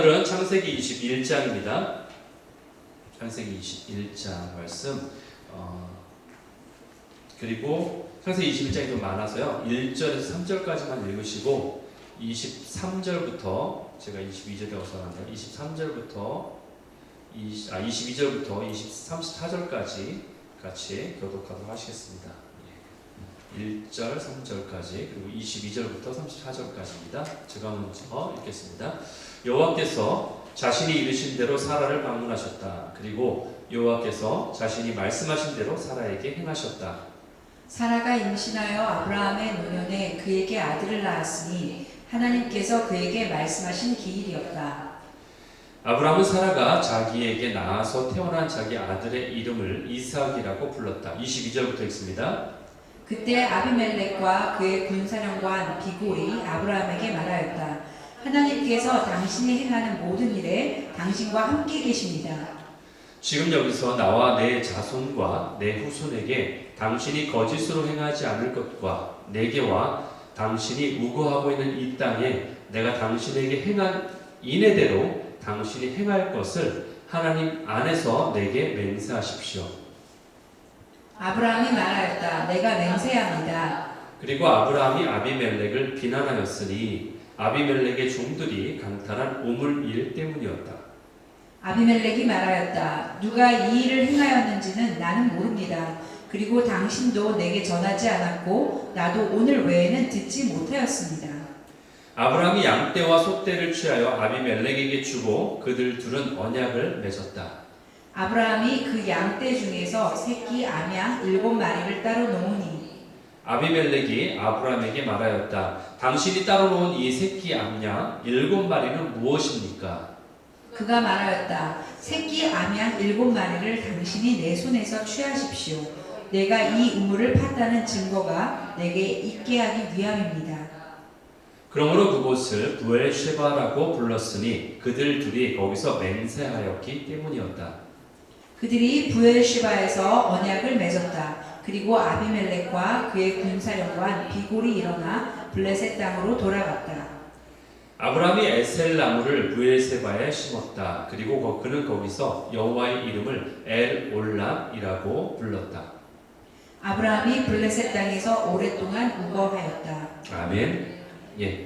오늘은 창세기 21장입니다. 창세기 21장 말씀. 그리고 창세기 21장이 좀 많아서요. 1절에서 3절까지만 읽으시고 23절부터 제가 22절에 써놨네요. 23절부터 22절부터 34절까지 같이 교독하도록 하시겠습니다. 1절, 3절까지 그리고 22절부터 34절까지입니다. 제가 먼저 읽겠습니다. 여호와께서 자신이 이르신 대로 사라를 방문하셨다. 그리고 여호와께서 자신이 말씀하신 대로 사라에게 행하셨다. 사라가 임신하여 아브라함의 노년에 그에게 아들을 낳았으니 하나님께서 그에게 말씀하신 기일이었다. 아브라함은 사라가 자기에게 낳아서 태어난 자기 아들의 이름을 이삭이라고 불렀다. 22절부터 읽습니다. 그때 아비멜렉과 그의 군사령관 비골이 아브라함에게 말하였다. 하나님께서 당신이 행하는 모든 일에 당신과 함께 계십니다. 지금 여기서 나와 내 자손과 내 후손에게 당신이 거짓으로 행하지 않을 것과 내게와 당신이 우거하고 있는 이 땅에 내가 당신에게 행한 인애대로 당신이 행할 것을 하나님 안에서 내게 맹세하십시오. 아브라함이 말하였다. 내가 맹세합니다. 그리고 아브라함이 아비멜렉을 비난하였으니 아비멜렉의 종들이 강탈한 우물일 때문이었다. 아비멜렉이 말하였다. 누가 이 일을 행하였는지는 나는 모릅니다. 그리고 당신도 내게 전하지 않았고 나도 오늘 외에는 듣지 못하였습니다. 아브라함이 양떼와 소떼를 취하여 아비멜렉에게 주고 그들 둘은 언약을 맺었다. 아브라함이 그 양떼 중에서 새끼 암양 7마리를 따로 놓으니 아비멜렉이 아브라함에게 말하였다. 당신이 따로 놓은 이 새끼 암양 7마리는 무엇입니까? 그가 말하였다. 새끼 암양 7마리를 당신이 내 손에서 취하십시오. 내가 이 우물을 팠다는 증거가 내게 있게 하기 위함입니다. 그러므로 그곳을 부엘셰바라고 불렀으니 그들 둘이 거기서 맹세하였기 때문이었다. 그들이 부엘시바에서 언약을 맺었다. 그리고 아비멜렉과 그의 군사령관 비골이 일어나 블레셋 땅으로 돌아갔다. 아브라함이 에셀 나무를 부엘세바에 심었다. 그리고 그는 거기서 여호와의 이름을 엘 올람이라고 불렀다. 아브라함이 블레셋 땅에서 오랫동안 우거하였다. 아멘.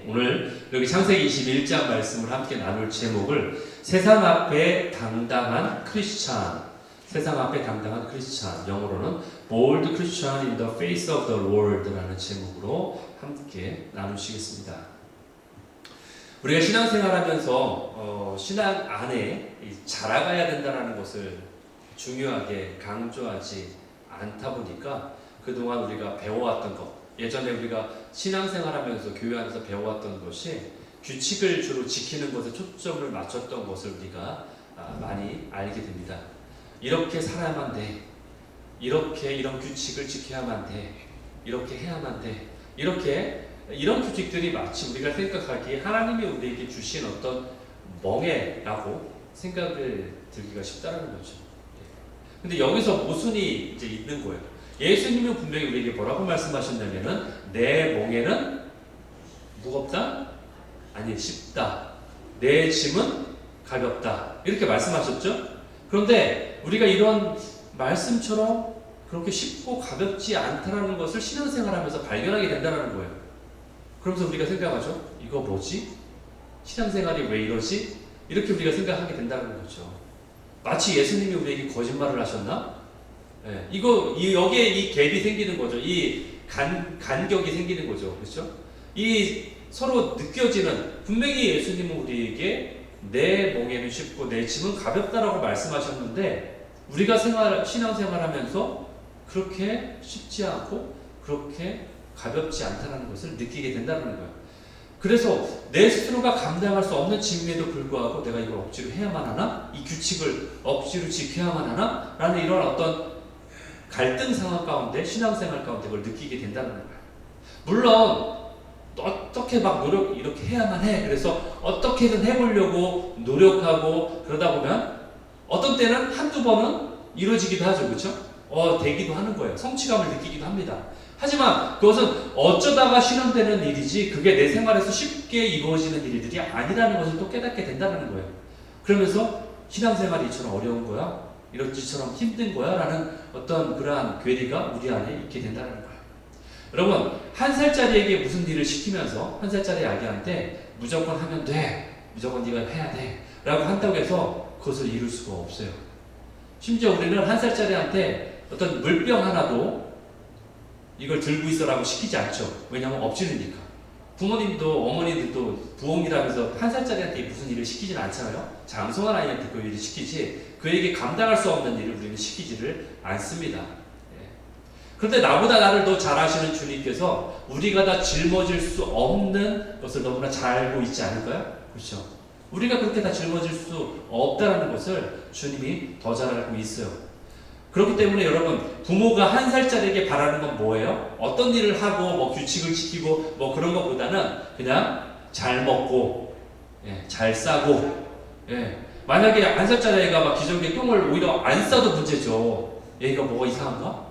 오늘 여기 창세기 21장 말씀을 함께 나눌 제목을 세상 앞에 당당한 크리스찬, 세상 앞에 당당한 크리스찬, 영어로는 Bold Christian in the Face of the World라는 제목으로 함께 나누시겠습니다. 우리가 신앙생활하면서 신앙 안에 자라가야 된다는 것을 중요하게 강조하지 않다 보니까 그동안 우리가 배워왔던 것, 예전에 우리가 신앙생활하면서 교회 안에서 배워왔던 것이 규칙을 주로 지키는 것에 초점을 맞췄던 것을 우리가 많이 알게 됩니다. 이렇게 살아야만 돼. 이런 규칙을 지켜야만 돼. 이렇게 해야만 돼. 이런 규칙들이 마치 우리가 생각하기에 하나님이 우리에게 주신 어떤 멍해라고 생각을 들기가 쉽다는 거죠. 근데 여기서 모순이 이제 있는 거예요. 예수님은 분명히 우리에게 뭐라고 말씀하셨냐면은 내 멍에는 무겁다? 아니 쉽다. 내 짐은 가볍다. 이렇게 말씀하셨죠? 그런데 우리가 이런 말씀처럼 그렇게 쉽고 가볍지 않다는 것을 신앙생활하면서 발견하게 된다는 거예요. 그러면서 우리가 생각하죠? 이거 뭐지? 신앙생활이 왜 이러지? 이렇게 우리가 생각하게 된다는 거죠. 마치 예수님이 우리에게 거짓말을 하셨나? 여기에 이 갭이 생기는 거죠. 이 간격이 생기는 거죠. 그렇죠? 이 서로 느껴지는, 분명히 예수님은 우리에게 내 멍에는 쉽고 내 짐은 가볍다라고 말씀하셨는데 우리가 신앙생활 하면서 그렇게 쉽지 않고 그렇게 가볍지 않다는 것을 느끼게 된다는 거예요. 그래서 내 스스로가 감당할 수 없는 짐임에도 불구하고 내가 이걸 억지로 해야만 하나? 이 규칙을 억지로 지켜야만 하나? 라는 이런 어떤 갈등 상황 가운데, 신앙생활 가운데 그걸 느끼게 된다는 거예요. 물론 어떻게 막 이렇게 해야만 해. 그래서 어떻게든 해보려고 노력하고 그러다 보면 어떤 때는 한두 번은 이루어지기도 하죠. 그렇죠? 되기도 하는 거예요. 성취감을 느끼기도 합니다. 하지만 그것은 어쩌다가 실현되는 일이지 그게 내 생활에서 쉽게 이루어지는 일들이 아니라는 것을 또 깨닫게 된다는 거예요. 그러면서 신앙생활이 이처럼 어려운 거야? 이렇지처럼 힘든 거야? 라는 어떤 그러한 괴리가 우리 안에 있게 된다는 거예요. 여러분, 한 살짜리에게 무슨 일을 시키면서 한 살짜리 아기한테 무조건 하면 돼, 무조건 네가 해야 돼 라고 한다고 해서 그것을 이룰 수가 없어요. 심지어 우리는 한 살짜리한테 어떤 물병 하나도 이걸 들고 있어라고 시키지 않죠. 왜냐하면 엎지르니까. 부모님도 어머니들도 부엉이라면서 한 살짜리한테 무슨 일을 시키진 않잖아요. 장성한 아이한테 그 일을 시키지 그에게 감당할 수 없는 일을 우리는 시키지를 않습니다. 그런데 나보다 나를 더 잘 아시는 주님께서 우리가 다 짊어질 수 없는 것을 너무나 잘 알고 있지 않을까요? 그렇죠? 우리가 그렇게 다 짊어질 수 없다는 것을 주님이 더 잘 알고 있어요. 그렇기 때문에 여러분, 부모가 한 살짜리에게 바라는 건 뭐예요? 어떤 일을 하고 뭐 규칙을 지키고 뭐 그런 것보다는 그냥 잘 먹고 잘 싸고 만약에 한 살짜리 애가 막 기저귀에 똥을 오히려 안 싸도 문제죠. 얘가 뭐가 이상한가?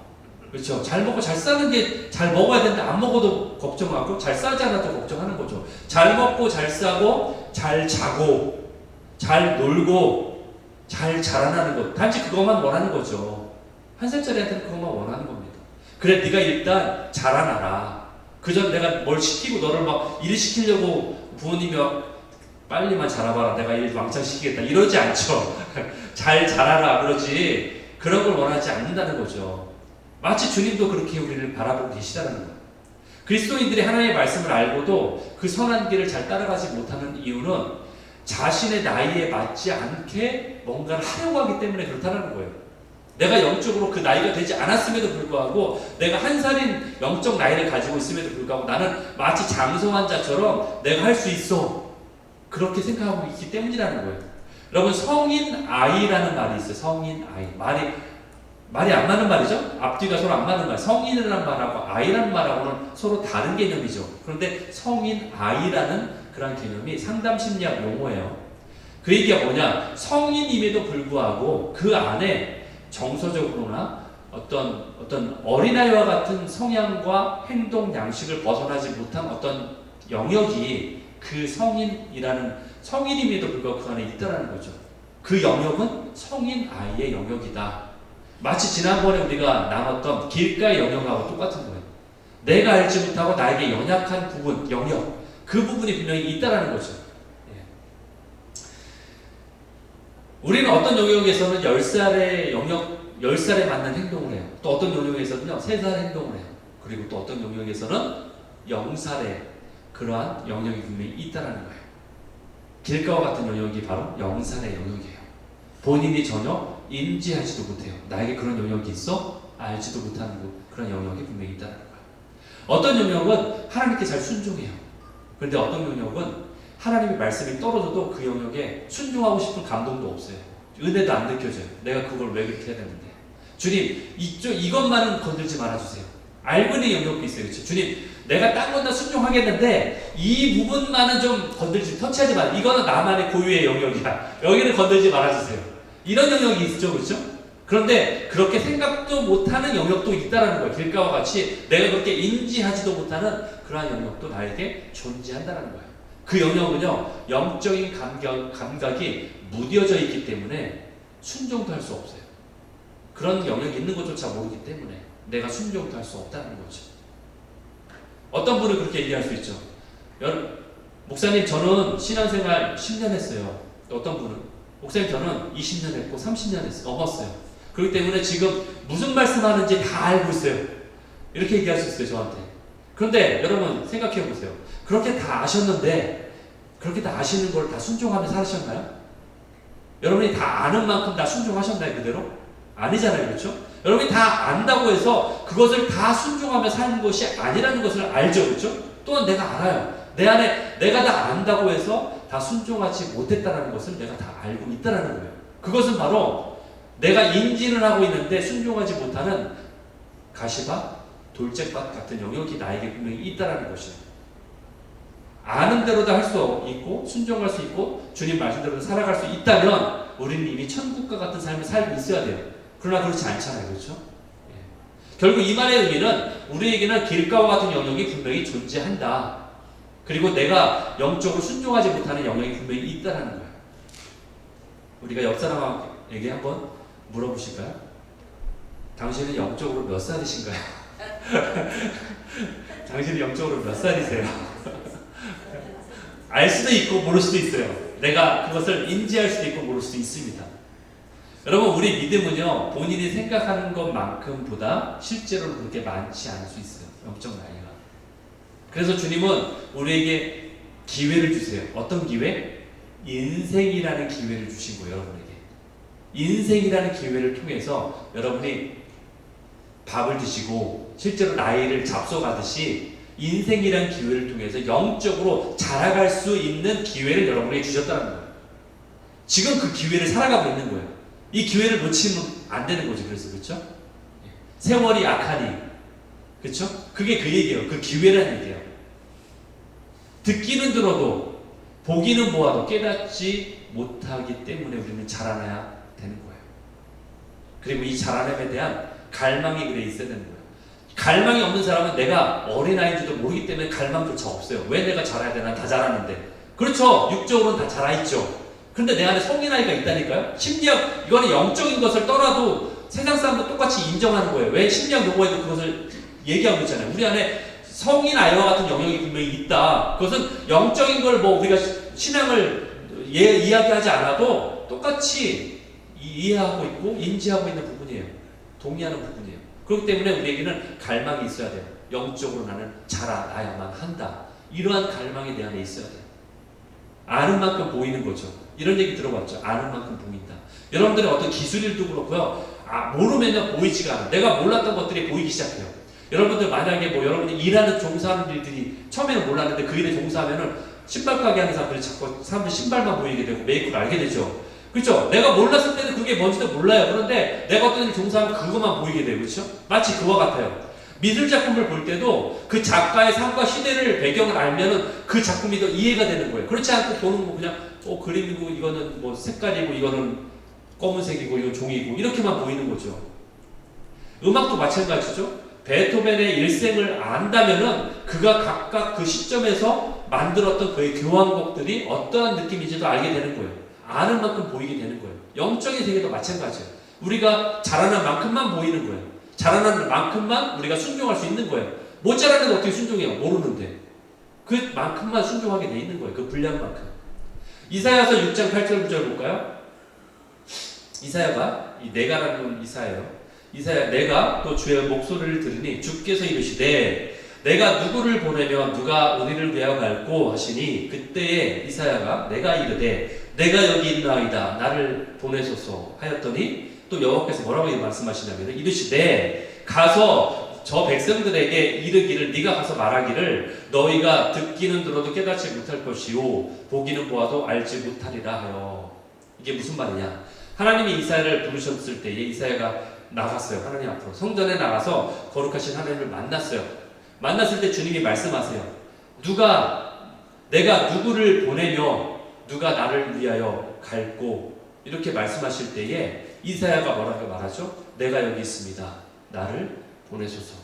그렇죠. 잘 먹고 잘 싸는 게 잘 먹어야 되는데 안 먹어도 걱정하고 잘 싸지 않아도 걱정하는 거죠. 잘 먹고 잘 싸고 잘 자고 잘 놀고 잘 자라나는 것, 단지 그것만 원하는 거죠. 한 살짜리한테는 그것만 원하는 겁니다. 그래, 네가 일단 자라나라. 그전 내가 뭘 시키고 너를 막 일 시키려고 부모님이 빨리만 자라봐라, 내가 일 왕창 시키겠다 이러지 않죠. 잘 자라라 그러지 그런 걸 원하지 않는다는 거죠. 마치 주님도 그렇게 우리를 바라보고 계시다는 거예요. 그리스도인들이 하나님의 말씀을 알고도 그 선한 길을 잘 따라가지 못하는 이유는 자신의 나이에 맞지 않게 뭔가를 하려고 하기 때문에 그렇다는 거예요. 내가 영적으로 그 나이가 되지 않았음에도 불구하고 내가 한 살인 영적 나이를 가지고 있음에도 불구하고 나는 마치 장성한 자처럼 내가 할 수 있어 그렇게 생각하고 있기 때문이라는 거예요. 여러분, 성인 아이라는 말이 있어요. 성인 아이. 말이 안 맞는 말이죠? 앞뒤가 서로 안 맞는 말. 성인이라는 말하고 아이라는 말하고는 서로 다른 개념이죠. 그런데 성인 아이라는 그런 개념이 상담 심리학 용어예요. 그 얘기가 뭐냐? 성인임에도 불구하고 그 안에 정서적으로나 어떤 어린아이와 같은 성향과 행동 양식을 벗어나지 못한 어떤 영역이 그 성인임에도 불구하고 그 안에 있다는 거죠. 그 영역은 성인 아이의 영역이다. 마치 지난번에 우리가 나눴던 길가의 영역하고 똑같은 거예요. 내가 알지 못하고 나에게 연약한 부분, 영역, 그 부분이 분명히 있다는 거죠. 우리는 어떤 영역에서는 10살에 맞는 행동을 해요. 또 어떤 영역에서는요, 3살 행동을 해요. 그리고 또 어떤 영역에서는 0살에 그러한 영역이 분명히 있다는 거예요. 길가와 같은 영역이 바로 0살의 영역이에요. 본인이 전혀 인지하지도 못해요. 나에게 그런 영역이 있어? 알지도 못하는 그런 영역이 분명히 있다는 거예요. 어떤 영역은 하나님께 잘 순종해요. 그런데 어떤 영역은 하나님의 말씀이 떨어져도 그 영역에 순종하고 싶은 감동도 없어요. 은혜도 안 느껴져요. 내가 그걸 왜 그렇게 해야 되는데. 주님, 이것만은 건들지 말아주세요. 알고 있는 영역도 있어요. 그렇죠? 주님, 내가 딴 건 다 순종하겠는데 이 부분만은 좀 터치하지 마. 이거는 나만의 고유의 영역이야. 여기는 건들지 말아주세요. 이런 영역이 있죠. 그렇죠? 그런데 그렇게 생각도 못하는 영역도 있다는 거예요. 길가와 같이 내가 그렇게 인지하지도 못하는 그러한 영역도 나에게 존재한다는 거예요. 그 영역은요, 영적인 감각이 무뎌져 있기 때문에 순종도 할 수 없어요. 그런 영역이 있는 것조차 모르기 때문에 내가 순종도 할 수 없다는 거죠. 어떤 분은 그렇게 얘기할 수 있죠. 목사님, 저는 신앙생활 10년 했어요. 어떤 분은 목사님, 저는 20년 했고 30년 넘었어요. 그렇기 때문에 지금 무슨 말씀하는지 다 알고 있어요. 이렇게 얘기할 수 있어요, 저한테. 그런데 여러분 생각해 보세요. 그렇게 다 아셨는데 그렇게 다 아시는 걸 다 순종하며 살으셨나요? 여러분이 다 아는 만큼 다 순종하셨나요, 그대로? 아니잖아요, 그렇죠? 여러분이 다 안다고 해서 그것을 다 순종하며 사는 것이 아니라는 것을 알죠, 그렇죠? 또한 내가 알아요. 내 안에 내가 다 안다고 해서 다 순종하지 못했다는 것을 내가 다 알고 있다는 거예요. 그것은 바로 내가 인지는 하고 있는데 순종하지 못하는 가시밭, 돌짝밭 같은 영역이 나에게 분명히 있다는 것이에요. 아는 대로도 할 수 있고 순종할 수 있고 주님 말씀대로 살아갈 수 있다면 우리는 이미 천국과 같은 삶을 살고 있어야 돼요. 그러나 그렇지 않잖아요. 그렇죠? 결국 이 말의 의미는 우리에게는 길가와 같은 영역이 분명히 존재한다. 그리고 내가 영적으로 순종하지 못하는 영역이 분명히 있다는 거예요. 우리가 옆 사람에게 한번 물어보실까요? 당신은 영적으로 몇 살이신가요? 당신은 영적으로 몇 살이세요? 알 수도 있고 모를 수도 있어요. 내가 그것을 인지할 수도 있고 모를 수도 있습니다. 여러분, 우리 믿음은요, 본인이 생각하는 것만큼보다 실제로는 그렇게 많지 않을 수 있어요. 영적 나이가. 그래서 주님은 우리에게 기회를 주세요. 어떤 기회? 인생이라는 기회를 주신 거예요, 여러분에게. 인생이라는 기회를 통해서 여러분이 밥을 드시고 실제로 나이를 잡숴가듯이 인생이라는 기회를 통해서 영적으로 자라갈 수 있는 기회를 여러분에게 주셨다는 거예요. 지금 그 기회를 살아가고 있는 거예요. 이 기회를 놓치면 안 되는 거죠. 그래서 그렇죠? 세월이 약하니, 그렇죠? 그게 그 얘기예요. 그 기회라는 얘기예요. 듣기는 들어도 보기는 보아도 깨닫지 못하기 때문에 우리는 자라나야 되는 거예요. 그리고 이 자라남에 대한 갈망이 그래 있어야 되는 거예요. 갈망이 없는 사람은 내가 어린아이인지도 모르기 때문에 갈망조차 없어요. 왜 내가 자라야 되나? 다 자랐는데. 그렇죠. 육적으로는 다 자라있죠. 그런데 내 안에 성인 아이가 있다니까요. 심리학, 이거는 영적인 것을 떠나도 세상 사람도 똑같이 인정하는 거예요. 왜 심리학 용어에도 그것을 얘기하고 있잖아요. 우리 안에 성인 아이와 같은 영역이 분명히 있다. 그것은 영적인 걸 뭐 우리가 신앙을 이야기하지 않아도 똑같이 이해하고 있고 인지하고 있는 부분이에요. 동의하는 부분이에요. 그렇기 때문에 우리에게는 갈망이 있어야 돼요. 영적으로 나는 자라나야만 한다. 이러한 갈망이 내 안에 있어야 돼요. 아는 만큼 보이는 거죠. 이런 얘기 들어봤죠. 아는 만큼 보인다. 여러분들의 어떤 기술일도 그렇고요. 모르면 보이지가 않아. 내가 몰랐던 것들이 보이기 시작해요. 여러분들 만약에 뭐 여러분이 일하는 종사하는 일들이 처음에는 몰랐는데 그 일에 종사하면은 신발 가게 하는 사람들이 자꾸 사람들 신발만 보이게 되고 메이크를 알게 되죠. 그렇죠? 내가 몰랐을 때는 그게 뭔지도 몰라요. 그런데 내가 어떤 일 종사하면 그것만 보이게 돼요. 그렇죠? 마치 그와 같아요. 미술 작품을 볼 때도 그 작가의 삶과 시대를 배경을 알면은 그 작품이 더 이해가 되는 거예요. 그렇지 않고 보는 거 그냥 그림이고 이거는 뭐 색깔이고 이거는 검은색이고 이건 종이고 이렇게만 보이는 거죠. 음악도 마찬가지죠. 베토벤의 일생을 안다면은 그가 각각 그 시점에서 만들었던 그의 교향곡들이 어떠한 느낌인지도 알게 되는 거예요. 아는 만큼 보이게 되는 거예요. 영적인 세계도 마찬가지예요. 우리가 자라는 만큼만 보이는 거예요. 자라는 만큼만 우리가 순종할 수 있는 거예요. 못 자라는데 어떻게 순종해요? 모르는데. 그만큼만 순종하게 돼 있는 거예요. 그 분량만큼. 이사야서 6장 8절 9절 볼까요? 이사야가 이 내가라는 이사예요. 이사야 내가 또 주의 목소리를 들으니 주께서 이르시되 내가 누구를 보내면 누가 우리를 위하여 갈고 하시니 그때에 이사야가 내가 이르되 내가 여기 있나이다 나를 보내소서 하였더니 또 여호와께서 뭐라고 말씀하시냐면 이르시되 가서 저 백성들에게 이르기를 네가 가서 말하기를 너희가 듣기는 들어도 깨닫지 못할 것이요 보기는 보아도 알지 못하리라 하여. 이게 무슨 말이냐? 하나님이 이사야를 부르셨을 때에 이사야가 나갔어요. 하나님 앞으로 성전에 나가서 거룩하신 하나님을 만났어요. 만났을 때 주님이 말씀하세요. 내가 누구를 보내며 누가 나를 위하여 갈고 이렇게 말씀하실 때에 이사야가 뭐라고 말하죠? 내가 여기 있습니다. 나를 보내소서.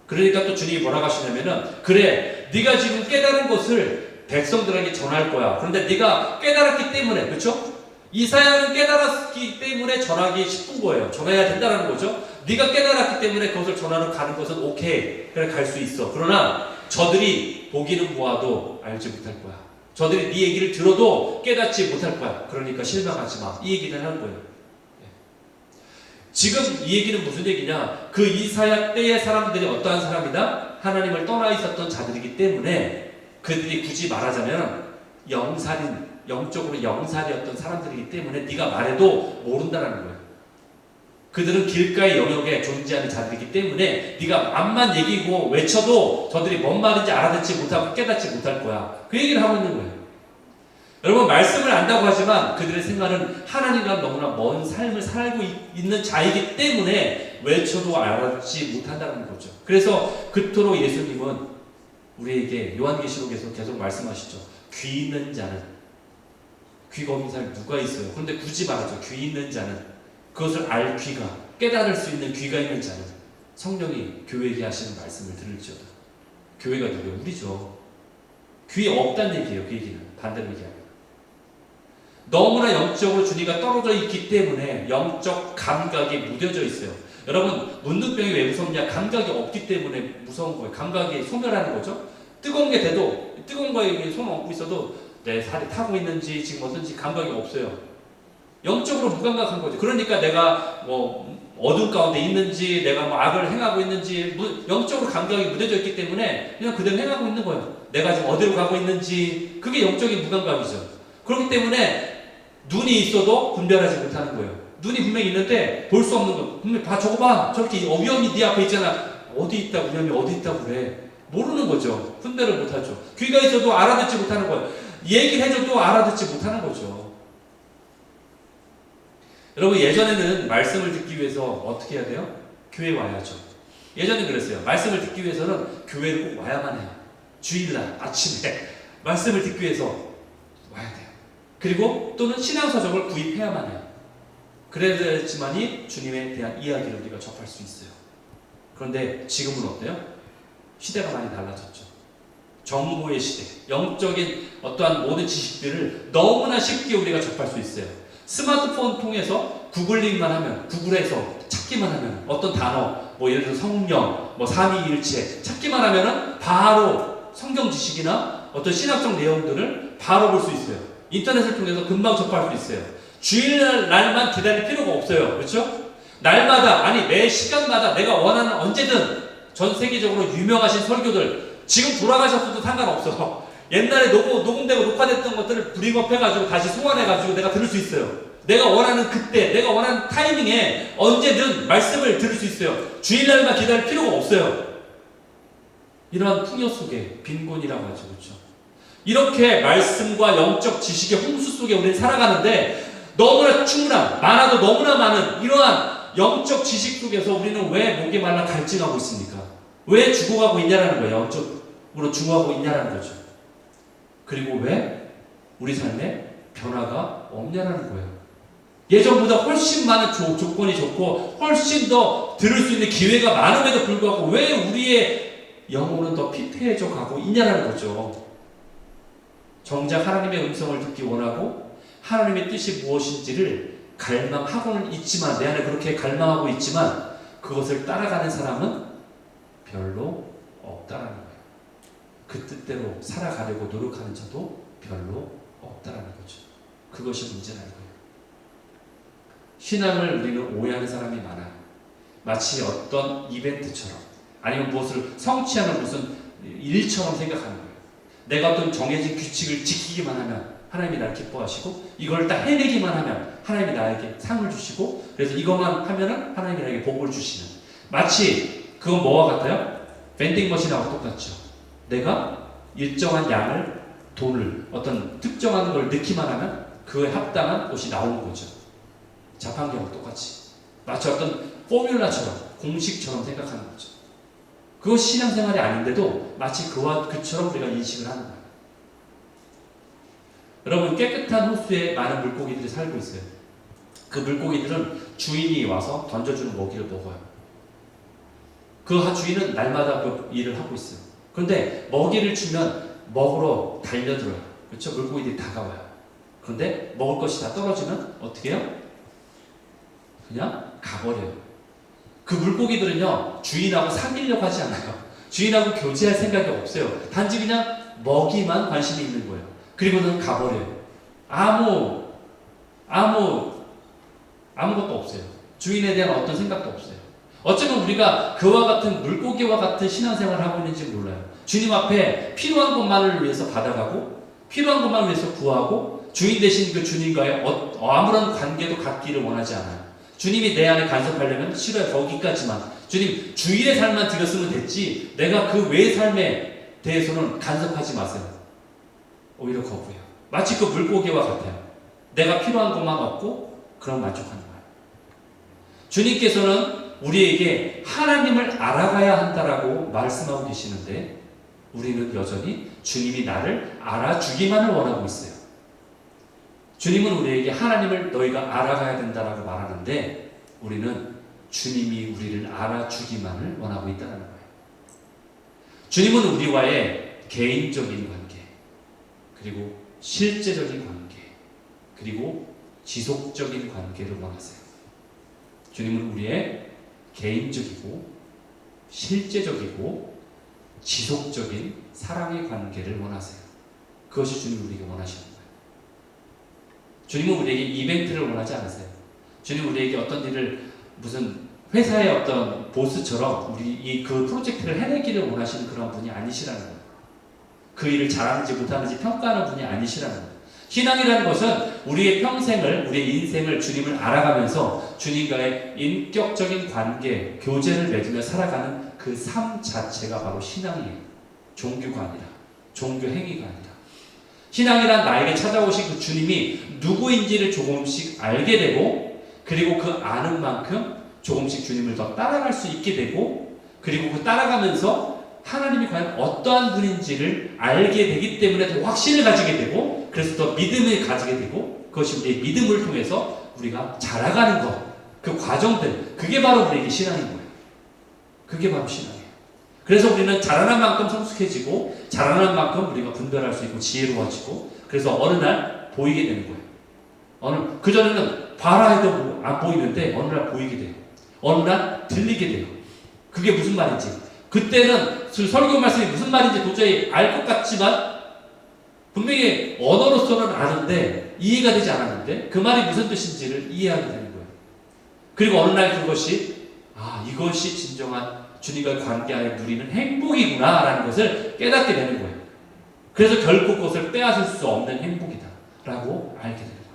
그러니까 또 주님이 뭐라고 하시냐면은 그래 네가 지금 깨달은 것을 백성들에게 전할 거야. 그런데 네가 깨달았기 때문에 그렇죠? 이사야는 깨달았기 때문에 전하기 쉽은 거예요. 전해야 된다는 거죠. 네가 깨달았기 때문에 그것을 전하러 가는 것은 오케이. 그래 갈 수 있어. 그러나 저들이 보기는 보아도 알지 못할 거야. 저들이 네 얘기를 들어도 깨닫지 못할 거야. 그러니까 실망하지 마. 이 얘기를 하는 거예요. 지금 이 얘기는 무슨 얘기냐? 그 이사야 때의 사람들이 어떠한 사람이다? 하나님을 떠나 있었던 자들이기 때문에 그들이 굳이 말하자면 영적으로 영살이었던 사람들이기 때문에 네가 말해도 모른다는 거예요. 그들은 길가의 영역에 존재하는 자들이기 때문에 네가 맘만 얘기고 외쳐도 저들이 뭔 말인지 알아듣지 못하고 깨닫지 못할 거야. 그 얘기를 하고 있는 거예요. 여러분 말씀을 안다고 하지만 그들의 생활은 하나님과 너무나 먼 삶을 살고 있는 자이기 때문에 외쳐도 알아듣지 못한다는 거죠. 그래서 그토록 예수님은 우리에게 요한계시록에서 계속 말씀하시죠. 귀 있는 자는 귀가 없는 사람이 누가 있어요? 그런데 굳이 말하죠. 귀 있는 자는 그것을 알 귀가 깨달을 수 있는 귀가 있는 자는 성령이 교회에게 하시는 말씀을 들을지어다. 교회가 누구예요? 우리죠. 귀 없다는 얘기예요. 그 얘기는 반대로 얘기합니다. 너무나 영적으로 주님과 떨어져 있기 때문에 영적 감각이 무뎌져 있어요. 여러분, 문둥병이 왜 무섭냐? 감각이 없기 때문에 무서운 거예요. 감각이 소멸하는 거죠. 뜨거운 게 돼도, 뜨거운 거에 손을 얹고 있어도 내 살이 타고 있는지 지금 어떤지 감각이 없어요. 영적으로 무감각한 거죠. 그러니까 내가 뭐 어둠 가운데 있는지, 내가 뭐 악을 행하고 있는지, 영적으로 감각이 무뎌져 있기 때문에 그냥 그대로 행하고 있는 거예요. 내가 지금 어디로 가고 있는지, 그게 영적인 무감각이죠. 그렇기 때문에 눈이 있어도 분별하지 못하는 거예요. 눈이 분명히 있는데 볼 수 없는 거. 분명히 저거 봐. 저렇게 위험이 네 앞에 있잖아. 어디 있다, 위험이 어디 있다고 그래. 모르는 거죠. 분별을 못하죠. 귀가 있어도 알아듣지 못하는 거예요. 얘기를 해줘도 알아듣지 못하는 거죠. 여러분, 예전에는 말씀을 듣기 위해서 어떻게 해야 돼요? 교회 와야죠. 예전에 그랬어요. 말씀을 듣기 위해서는 교회를 꼭 와야만 해요. 주일날 아침에 말씀을 듣기 위해서 와야 돼요. 그리고 또는 신앙서적을 구입해야만 해요. 그래야지만이 주님에 대한 이야기를 우리가 접할 수 있어요. 그런데 지금은 어때요? 시대가 많이 달라졌죠. 정보의 시대, 영적인 어떠한 모든 지식들을 너무나 쉽게 우리가 접할 수 있어요. 스마트폰 통해서 구글링만 하면, 구글에서 찾기만 하면 어떤 단어, 뭐 예를 들어 성령, 뭐 삼위일체 찾기만 하면은 바로 성경 지식이나 어떤 신학적 내용들을 바로 볼 수 있어요. 인터넷을 통해서 금방 접할 수 있어요. 주일날만 기다릴 필요가 없어요. 그렇죠? 날마다, 아니 매 시간마다 내가 원하는 언제든 전 세계적으로 유명하신 설교들, 지금 돌아가셨어도 상관없어. 옛날에 녹음되고 녹화됐던 것들을 브링업 해가지고 다시 소환해가지고 내가 들을 수 있어요. 내가 원하는 그때, 내가 원하는 타이밍에 언제든 말씀을 들을 수 있어요. 주일날만 기다릴 필요가 없어요. 이러한 풍요 속에, 빈곤이라고 하죠. 그렇죠? 이렇게 말씀과 영적 지식의 홍수 속에 우리는 살아가는데, 너무나 충분한, 많아도 너무나 많은 이러한 영적 지식 속에서 우리는 왜 목이 말라 갈증하고 있습니까? 왜 죽어가고 있냐라는 거예요. 영적으로 죽어가고 있냐라는 거죠. 그리고 왜 우리 삶에 변화가 없냐라는 거예요. 예전보다 훨씬 많은 조건이 좋고 훨씬 더 들을 수 있는 기회가 많음에도 불구하고 왜 우리의 영혼은 더 피폐해져 가고 있냐라는 거죠. 정작 하나님의 음성을 듣기 원하고 하나님의 뜻이 무엇인지를 갈망하고는 있지만, 내 안에 그렇게 갈망하고 있지만 그것을 따라가는 사람은 별로 없다라는 거예요. 그 뜻대로 살아가려고 노력하는 자도 별로 없다라는 거죠. 그것이 문제라는 거예요. 신앙을 우리는 오해하는 사람이 많아요. 마치 어떤 이벤트처럼, 아니면 무엇을 성취하는 무슨 일처럼 생각하는 거예요. 내가 어떤 정해진 규칙을 지키기만 하면 하나님이 나를 기뻐하시고, 이걸 딱 해내기만 하면 하나님이 나에게 상을 주시고, 그래서 이것만 하면은 하나님이 나에게 복을 주시는, 마치 그건 뭐와 같아요? 밴딩머신하고 똑같죠. 내가 일정한 양을, 돈을, 어떤 특정한 걸 넣기만 하면 그에 합당한 것이 나오는 거죠. 자판기하고 똑같이, 마치 어떤 포뮬라처럼, 공식처럼 생각하는 거죠. 그것이 신앙생활이 아닌데도 마치 그처럼 우리가 인식을 하는 거예요. 여러분, 깨끗한 호수에 많은 물고기들이 살고 있어요. 그 물고기들은 주인이 와서 던져주는 먹이를 먹어요. 그 주인은 날마다 그 일을 하고 있어요. 그런데 먹이를 주면 먹으러 달려들어요. 그렇죠? 물고기들이 다가와요. 그런데 먹을 것이 다 떨어지면 어떻게 해요? 그냥 가버려요. 그 물고기들은요, 주인하고 사귀려고 하지 않아요. 주인하고 교제할 생각이 없어요. 단지 그냥 먹이만 관심이 있는 거예요. 그리고는 가버려요. 아무것도 없어요. 주인에 대한 어떤 생각도 없어요. 어쩌면 우리가 그와 같은 물고기와 같은 신앙생활을 하고 있는지 몰라요. 주님 앞에 필요한 것만을 위해서 받아가고, 필요한 것만을 위해서 구하고, 주인 되신 그 주님과의 아무런 관계도 갖기를 원하지 않아요. 주님이 내 안에 간섭하려면 싫어요. 거기까지만. 주님, 주일의 삶만 드렸으면 됐지, 내가 그 외의 삶에 대해서는 간섭하지 마세요. 오히려 거부해요. 마치 그 물고기와 같아요. 내가 필요한 것만 얻고 그럼 만족하는 거예요. 주님께서는 우리에게 하나님을 알아가야 한다라고 말씀하고 계시는데, 우리는 여전히 주님이 나를 알아주기만을 원하고 있어요. 주님은 우리에게 하나님을 너희가 알아가야 된다라고 말하는데, 우리는 주님이 우리를 알아주기만을 원하고 있다는 거예요. 주님은 우리와의 개인적인 관계, 그리고 실제적인 관계, 그리고 지속적인 관계를 원하세요. 주님은 우리의 개인적이고 실제적이고 지속적인 사랑의 관계를 원하세요. 그것이 주님이 우리에게 원하시는 거예요. 주님은 우리에게 이벤트를 원하지 않으세요. 주님은 우리에게 어떤 일을 무슨 회사의 어떤 보스처럼 우리 그 프로젝트를 해내기를 원하시는 그런 분이 아니시라는 거예요. 그 일을 잘하는지 못하는지 평가하는 분이 아니시라는 거예요. 신앙이라는 것은 우리의 평생을, 우리의 인생을 주님을 알아가면서 주님과의 인격적인 관계, 교제를 맺으며 살아가는 그 삶 자체가 바로 신앙이에요. 종교가 아니라, 종교 행위가 아니라. 신앙이란 나에게 찾아오신 그 주님이 누구인지를 조금씩 알게 되고, 그리고 그 아는 만큼 조금씩 주님을 더 따라갈 수 있게 되고, 그리고 그 따라가면서 하나님이 과연 어떠한 분인지를 알게 되기 때문에 더 확신을 가지게 되고, 그래서 더 믿음을 가지게 되고, 그것이 우리의 믿음을 통해서 우리가 자라가는 것, 그 과정들, 그게 바로 우리에게 신앙인 거예요. 그게 바로 신앙이에요. 그래서 우리는 자라는 만큼 성숙해지고, 자라는 만큼 우리가 분별할 수 있고 지혜로워지고, 그래서 어느 날 보이게 되는 거예요. 그전에는 봐라 해도 안 보이는데 어느 날 보이게 돼요. 어느 날 들리게 돼요. 그게 무슨 말인지, 그때는 설교 말씀이 무슨 말인지 도저히 알 것 같지만 분명히 언어로서는 아는데 이해가 되지 않았는데 그 말이 무슨 뜻인지를 이해하게 되는 거예요. 그리고 어느 날 그것이 이것이 진정한 주님과의 관계 안에 누리는 행복이구나 라는 것을 깨닫게 되는 거예요. 그래서 결코 그것을 빼앗을 수 없는 행복이다 라고 알게 되는 거예요.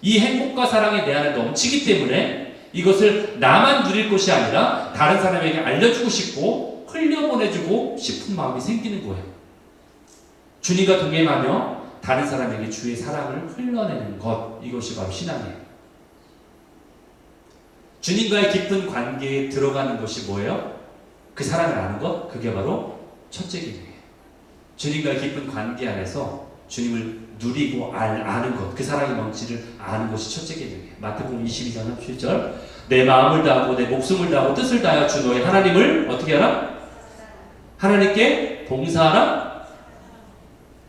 이 행복과 사랑이 내 안에 넘치기 때문에 이것을 나만 누릴 것이 아니라 다른 사람에게 알려주고 싶고 흘려보내주고 싶은 마음이 생기는 거예요. 주님과 동행하며 다른 사람에게 주의 사랑을 흘러내는 것, 이것이 바로 신앙이에요. 주님과의 깊은 관계에 들어가는 것이 뭐예요? 그 사랑을 아는 것, 그게 바로 첫째 계명이에요. 주님과의 깊은 관계 안에서 주님을 누리고 아는 것, 그 사랑의 명치를 아는 것이 첫째 계명이에요. 마태복음 22장 37절, 내 마음을 다하고 내 목숨을 다하고 뜻을 다하여 주 너의 하나님을 어떻게 하라? 하나님께 봉사하라?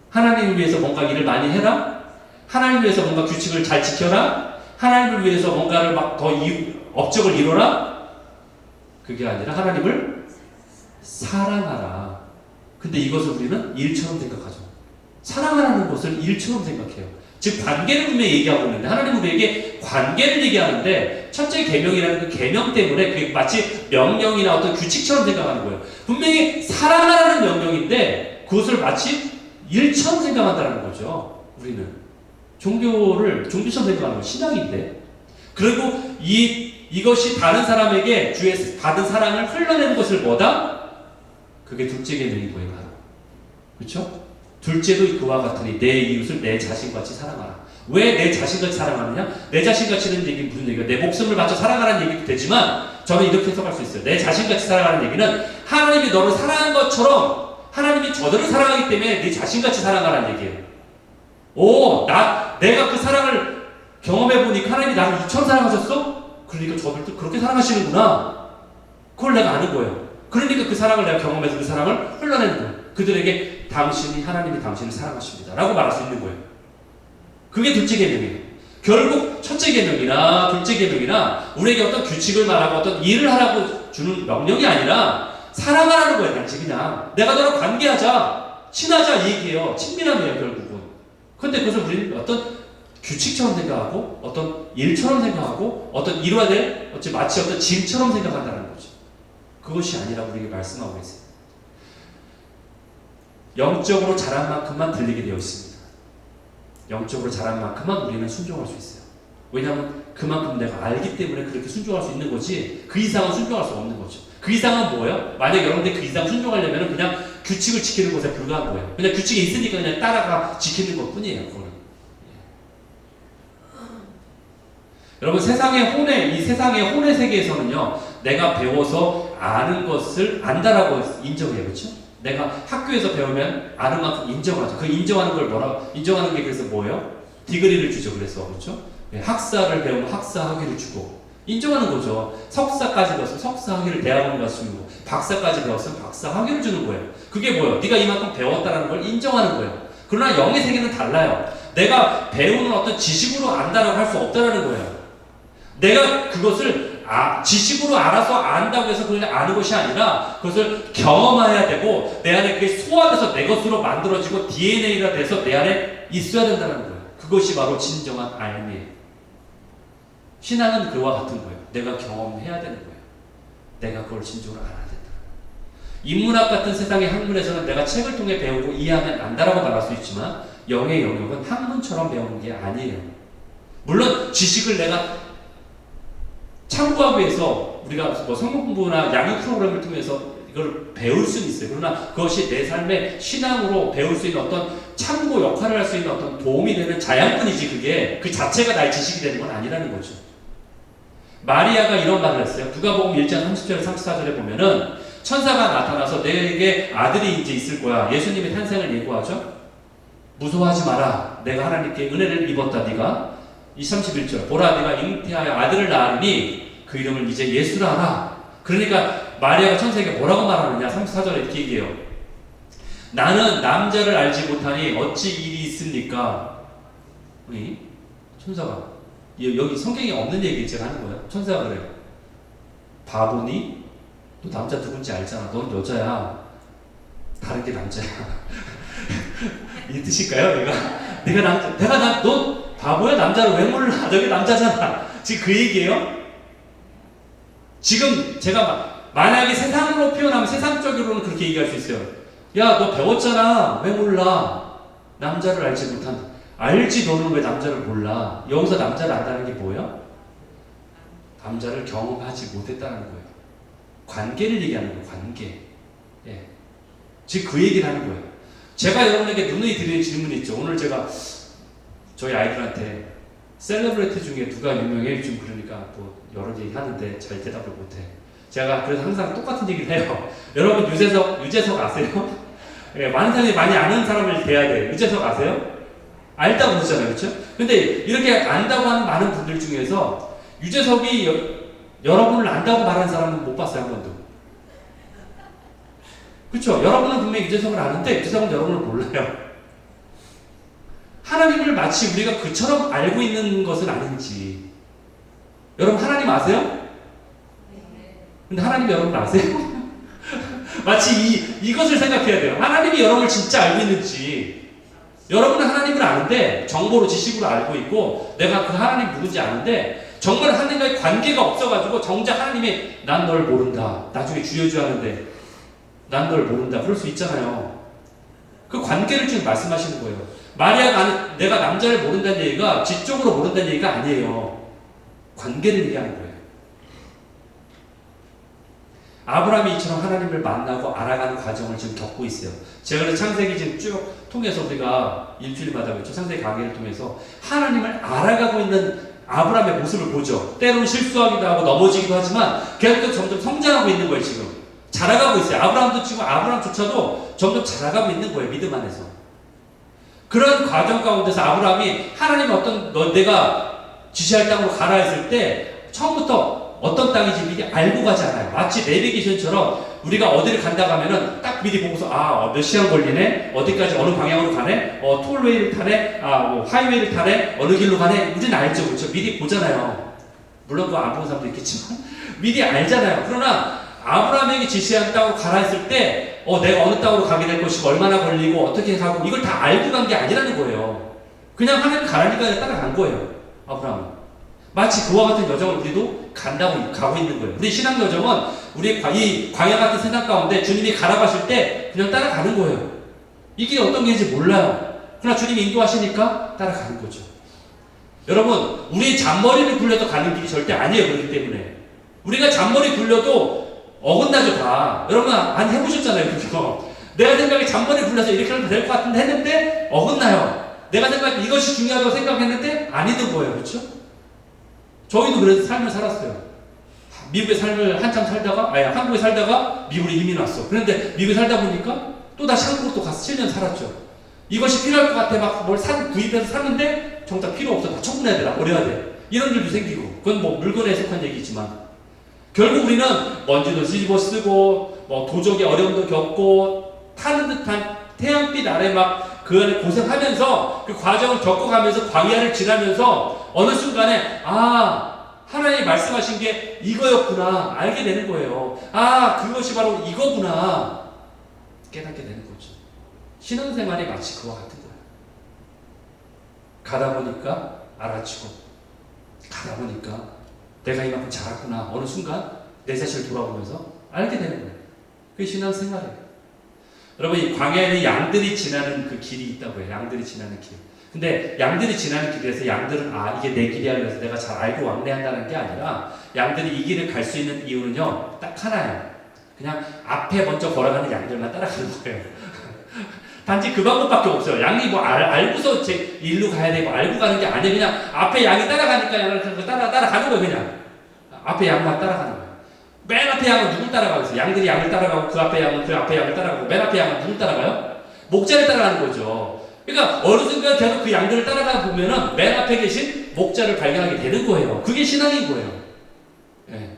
하나님을 위해서 뭔가 일을 많이 해라? 하나님을 위해서 뭔가 규칙을 잘 지켜라? 하나님을 위해서 뭔가를 막 더 업적을 이뤄라? 그게 아니라 하나님을 사랑하라. 근데 이것을 우리는 일처럼 생각하죠. 사랑하라는 것을 일처럼 생각해요. 즉 관계를 분명히 얘기하고 있는데 하나님은 우리에게 관계를 얘기하는데 첫째 계명이라는 그 계명 때문에 그게 마치 명령이나 어떤 규칙처럼 생각하는 거예요. 분명히 사랑하라는 명령인데 그것을 마치 일처럼 생각한다는 거죠. 우리는 종교처럼 생각하는 거 신앙인데, 그리고 이것이 다른 사람에게 주의 받은 사랑을 흘러내는 것을 뭐다? 그게 둘째 계명인 거예요. 바로. 그렇죠? 둘째도 그와 같으니 내 이웃을 내 자신같이 사랑하라. 왜 내 자신같이 사랑하느냐? 내 자신같이는 얘기는 무슨 얘기가? 내 목숨을 바쳐 사랑하라는 얘기도 되지만 저는 이렇게 해석할 수 있어요. 내 자신같이 사랑하라는 얘기는 하나님이 너를 사랑한 것처럼 하나님이 저들을 사랑하기 때문에 네 자신같이 사랑하라는 얘기예요. 내가 그 사랑을 경험해보니까 하나님이 나를 이처럼 사랑하셨어? 그러니까 저들도 그렇게 사랑하시는구나. 그걸 내가 아는 거예요. 그러니까 그 사랑을 내가 경험해서 그 사랑을 흘러내는 거예요. 그들에게 하나님이 당신을 사랑하십니다 라고 말할 수 있는 거예요. 그게 둘째 계명이에요. 결국 첫째 계명이나 둘째 계명이나 우리에게 어떤 규칙을 말하고 어떤 일을 하라고 주는 명령이 아니라 사랑하라는 거예요. 단지 그냥 내가 너랑 관계하자, 친하자 이 얘기예요. 친밀함이에요 결국은. 그런데 그것을 우리는 어떤 규칙처럼 생각하고 어떤 일처럼 생각하고 어떤 이루어야 될 마치 어떤 짐처럼 생각한다는 거죠. 그것이 아니라 우리에게 말씀하고 있어요. 영적으로 자란 만큼만 들리게 되어 있습니다. 영적으로 자란 만큼만 우리는 순종할 수 있어요. 왜냐하면 그만큼 내가 알기 때문에 그렇게 순종할 수 있는 거지 그 이상은 순종할 수 없는 거죠. 그 이상은 뭐예요? 만약 여러분들 그 이상 순종하려면 그냥 규칙을 지키는 것에 불과한 거예요. 그냥 규칙이 있으니까 그냥 따라가 지키는 것 뿐이에요. 그거는. 여러분 이 세상의 혼의 세계에서는요, 내가 배워서 아는 것을 안다라고 인정해요. 그렇죠? 내가 학교에서 배우면 아는 만큼 인정하죠. 그 인정하는 게 그래서 뭐예요? 디그리를 주죠. 그래서 그렇죠? 학사를 배우면 학사 학위를 주고 인정하는 거죠. 석사까지 배웠으면 석사 학위를 대학원 가서 주고 박사까지 배웠으면 박사 학위를 주는 거예요. 그게 뭐예요? 네가 이만큼 배웠다는 걸 인정하는 거예요. 그러나 영의 세계는 달라요. 내가 배우는 어떤 지식으로 안다라고 할 수 없다라는 거예요. 내가 그것을 지식으로 알아서 안다고 해서 그걸 아는 것이 아니라 그것을 경험해야 되고 내 안에 그게 소화돼서 내 것으로 만들어지고 DNA가 돼서 내 안에 있어야 된다는 거예요. 그것이 바로 진정한 알미예요. 신앙은 그와 같은 거예요. 내가 경험해야 되는 거예요. 내가 그걸 진정으로 알아야 된다. 인문학 같은 세상의 학문에서는 내가 책을 통해 배우고 이해하면 안다라고 말할 수 있지만 영의 영역은 학문처럼 배우는 게 아니에요. 물론 지식을 내가 참고하기 위해서 우리가 뭐 성경 공부나 양육 프로그램을 통해서 이걸 배울 수는 있어요. 그러나 그것이 내 삶의 신앙으로 배울 수 있는 어떤 참고 역할을 할 수 있는 어떤 도움이 되는 자양분이지 그게 그 자체가 나의 지식이 되는 건 아니라는 거죠. 마리아가 이런 말을 했어요. 누가복음 1장 30절 34절에 보면은 천사가 나타나서 내게 아들이 이제 있을 거야. 예수님의 탄생을 예고하죠. 무서워하지 마라. 내가 하나님께 은혜를 입었다. 네가 이 31절 보라 네가 잉태하여 아들을 낳으니 그 이름을 이제 예수라 하라. 그러니까 마리아가 천사에게 뭐라고 말하느냐 34절에 이렇게 얘기해요. 나는 남자를 알지 못하니 어찌 일이 있습니까? 천사가 여기 성경에 없는 얘기 제가 하는 거예요. 천사가 그래요. 바보니? 너 남자 누군지 알잖아. 넌 여자야. 다른 게 남자야. 이 뜻일까요? 내가 남자, 너 바보야? 남자를 왜 몰라? 저기 남자잖아. 지금 그 얘기예요? 지금 제가 만약에 세상으로 표현하면 세상적으로는 그렇게 얘기할 수 있어요. 야, 너 배웠잖아. 왜 몰라? 남자를 알지 못한다. 알지 너는 왜 남자를 몰라? 여기서 남자를 안다는 게 뭐예요? 남자를 경험하지 못했다는 거예요. 관계를 얘기하는 거예요. 관계. 예. 지금 그 얘기를 하는 거예요. 제가 여러분에게 누누이 드리는 질문이 있죠. 오늘 제가 저희 아이들한테 셀러브레이트 중에 누가 유명해? 좀 그러니까 또 여러 얘기 하는데 잘 대답을 못해. 제가 그래서 항상 똑같은 얘기를 해요. 여러분 유재석 아세요? 예, 많은 사람이 많이 아는 사람을 대해야 돼. 유재석 아세요? 알다고 그러잖아요. 그렇죠? 근데 이렇게 안다고 하는 많은 분들 중에서 유재석이 여러분을 안다고 말하는 사람은 못 봤어요. 한 번도. 그렇죠? 여러분은 분명히 유재석을 아는데 유재석은 여러분을 몰라요. 하나님을 마치 우리가 그처럼 알고 있는 것은 아닌지. 여러분 하나님 아세요? 근데 하나님 여러분 아세요? 마치 이것을 생각해야 돼요. 하나님이 여러분을 진짜 알고 있는지. 여러분은 하나님을 아는데 정보로 지식으로 알고 있고 내가 그 하나님 누군지 아는데 정말 하나님과의 관계가 없어가지고 정작 하나님이 난 널 모른다. 나중에 주여주 하는데 난 널 모른다. 그럴 수 있잖아요. 그 관계를 지금 말씀하시는 거예요. 마리아가 내가 남자를 모른다는 얘기가 지적으로 모른다는 얘기가 아니에요. 관계를 얘기하는 거예요. 아브라함이 이처럼 하나님을 만나고 알아가는 과정을 지금 겪고 있어요. 제가 그래서 창세기 지금 쭉 통해서 우리가 일주일마다 그렇죠. 창세기 강의를 통해서 하나님을 알아가고 있는 아브라함의 모습을 보죠. 때로는 실수하기도 하고 넘어지기도 하지만 계속 점점 성장하고 있는 거예요. 지금 자라가고 있어요. 아브라함조차도 점점 자라가고 있는 거예요. 믿음 안에서. 그런 과정 가운데서 아브라함이 하나님이 내가 지시할 땅으로 가라 했을 때 처음부터 어떤 땅인지 미리 알고 가지 않아요. 마치 내비게이션처럼 우리가 어디를 간다고 하면은 딱 미리 보고서 몇 시간 걸리네? 어디까지 어느 방향으로 가네? 톨웨이를 타네? 뭐 하이웨이를 타네? 어느 길로 가네? 우리는 알죠. 그렇죠? 미리 보잖아요. 물론 그거 안 보는 사람도 있겠지만 미리 알잖아요. 그러나 아브라함에게 지시한 땅으로 가라 했을 때 내가 어느 땅으로 가게 될 것이고 얼마나 걸리고 어떻게 가고 이걸 다 알고 간 게 아니라는 거예요. 그냥 하나님 가라니까 따라간 거예요. 아브라함은. 마치 그와 같은 여정을 우리도 가고 있는 거예요. 우리 신앙 여정은 우리 이 광야 같은 세상 가운데 주님이 가라고 하실 때 그냥 따라가는 거예요. 이게 어떤 길인지 몰라요. 그러나 주님이 인도하시니까 따라가는 거죠. 여러분, 우리 잔머리를 굴려도 가는 길이 절대 아니에요. 그렇기 때문에. 우리가 잔머리 굴려도 어긋나죠, 다. 여러분, 안 해보셨잖아요, 그죠? 내가 생각에 잔머리 굴려서 이렇게 하면 될 것 같은데 했는데 어긋나요. 내가 생각에 이것이 중요하다고 생각했는데 아니던 거예요, 그렇죠? 저희도 그래서 삶을 살았어요. 미국의 삶을 한참 살다가, 한국에 살다가 미국으로 이민 왔어. 그런데 미국에 살다 보니까 또 다시 한국으로 또 가서 7년 살았죠. 이것이 필요할 것 같아. 막 뭘 구입해서 샀는데 정작 필요 없어. 다 처분해야 돼. 버려야 돼. 이런 일도 생기고. 그건 뭐 물건에 속한 얘기지만. 결국 우리는 먼지도 뒤집어 쓰고, 뭐 도적의 어려움도 겪고, 타는 듯한 태양빛 아래 막 그 안에 고생하면서 그 과정을 겪어가면서 광야를 지나면서 어느 순간에 하나님 말씀하신 게 이거였구나 알게 되는 거예요. 그것이 바로 이거구나 깨닫게 되는 거죠. 신앙생활이 마치 그와 같은 거예요. 가다 보니까 알아지고 가다 보니까 내가 이만큼 자랐구나 어느 순간 내 자신을 돌아보면서 알게 되는 거예요. 그게 신앙생활이에요. 여러분 이 광야에는 양들이 지나는 그 길이 있다고 해요. 양들이 지나는 길. 근데 양들이 지나는 길에서 양들은 이게 내 길이야 그래서 내가 잘 알고 왕래한다는 게 아니라 양들이 이 길을 갈 수 있는 이유는요 딱 하나예요. 그냥 앞에 먼저 걸어가는 양들만 따라가는 거예요. 단지 그 방법밖에 없어요. 양이 뭐 알고서 제 일로 가야 되고 알고 가는 게 아니에요. 그냥 앞에 양이 따라가니까 양을 따라가는 거예요. 그냥 앞에 양만 따라가는 거예요. 맨 앞에 양은 누굴 따라가고 있어요? 양들이 양을 따라가고 그 앞에 양은 그 앞에 양을 따라가고 맨 앞에 양은 누굴 따라가요? 목자를 따라가는 거죠. 그러니까 어느 순간 계속 그 양들을 따라가 보면은 맨 앞에 계신 목자를 발견하게 되는 거예요. 그게 신앙인 거예요. 예.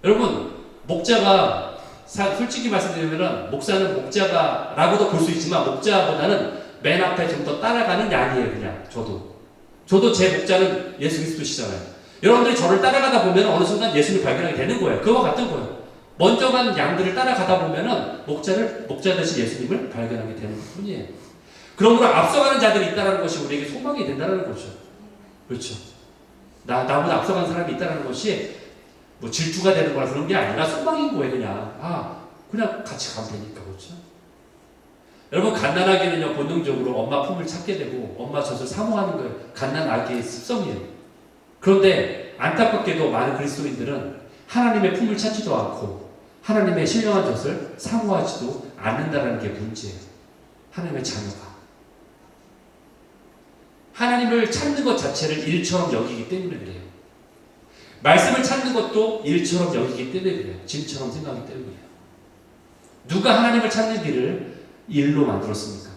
여러분 목자가 솔직히 말씀드리면은 목사는 목자가라고도 볼 수 있지만 목자보다는 맨 앞에 좀 더 따라가는 양이에요. 그냥 저도 제 목자는 예수 그리스도시잖아요. 여러분들이 저를 따라가다 보면 어느 순간 예수를 발견하게 되는 거예요. 그와 같은 거예요. 먼저 간 양들을 따라가다 보면은 목자 대신 예수님을 발견하게 되는 것 뿐이에요. 그러므로 앞서가는 자들이 있다는 것이 우리에게 소망이 된다는 거죠. 그렇죠. 나보다 앞서가는 사람이 있다는 것이 뭐 질투가 되는 거라 그런 게 아니라 소망인 거예요. 그냥 같이 가면 되니까. 그렇죠. 여러분 갓난아기는요 본능적으로 엄마 품을 찾게 되고 엄마 젖을 사모하는 거예요. 갓난아기의 습성이에요. 그런데 안타깝게도 많은 그리스도인들은 하나님의 품을 찾지도 않고 하나님의 신령한 젖을 사모하지도 않는다는 게 문제예요. 하나님의 자녀가 하나님을 찾는 것 자체를 일처럼 여기기 때문에 그래요. 말씀을 찾는 것도 일처럼 여기기 때문에 그래요. 짐처럼 생각하기 때문이에요. 누가 하나님을 찾는 길을 일로 만들었습니까?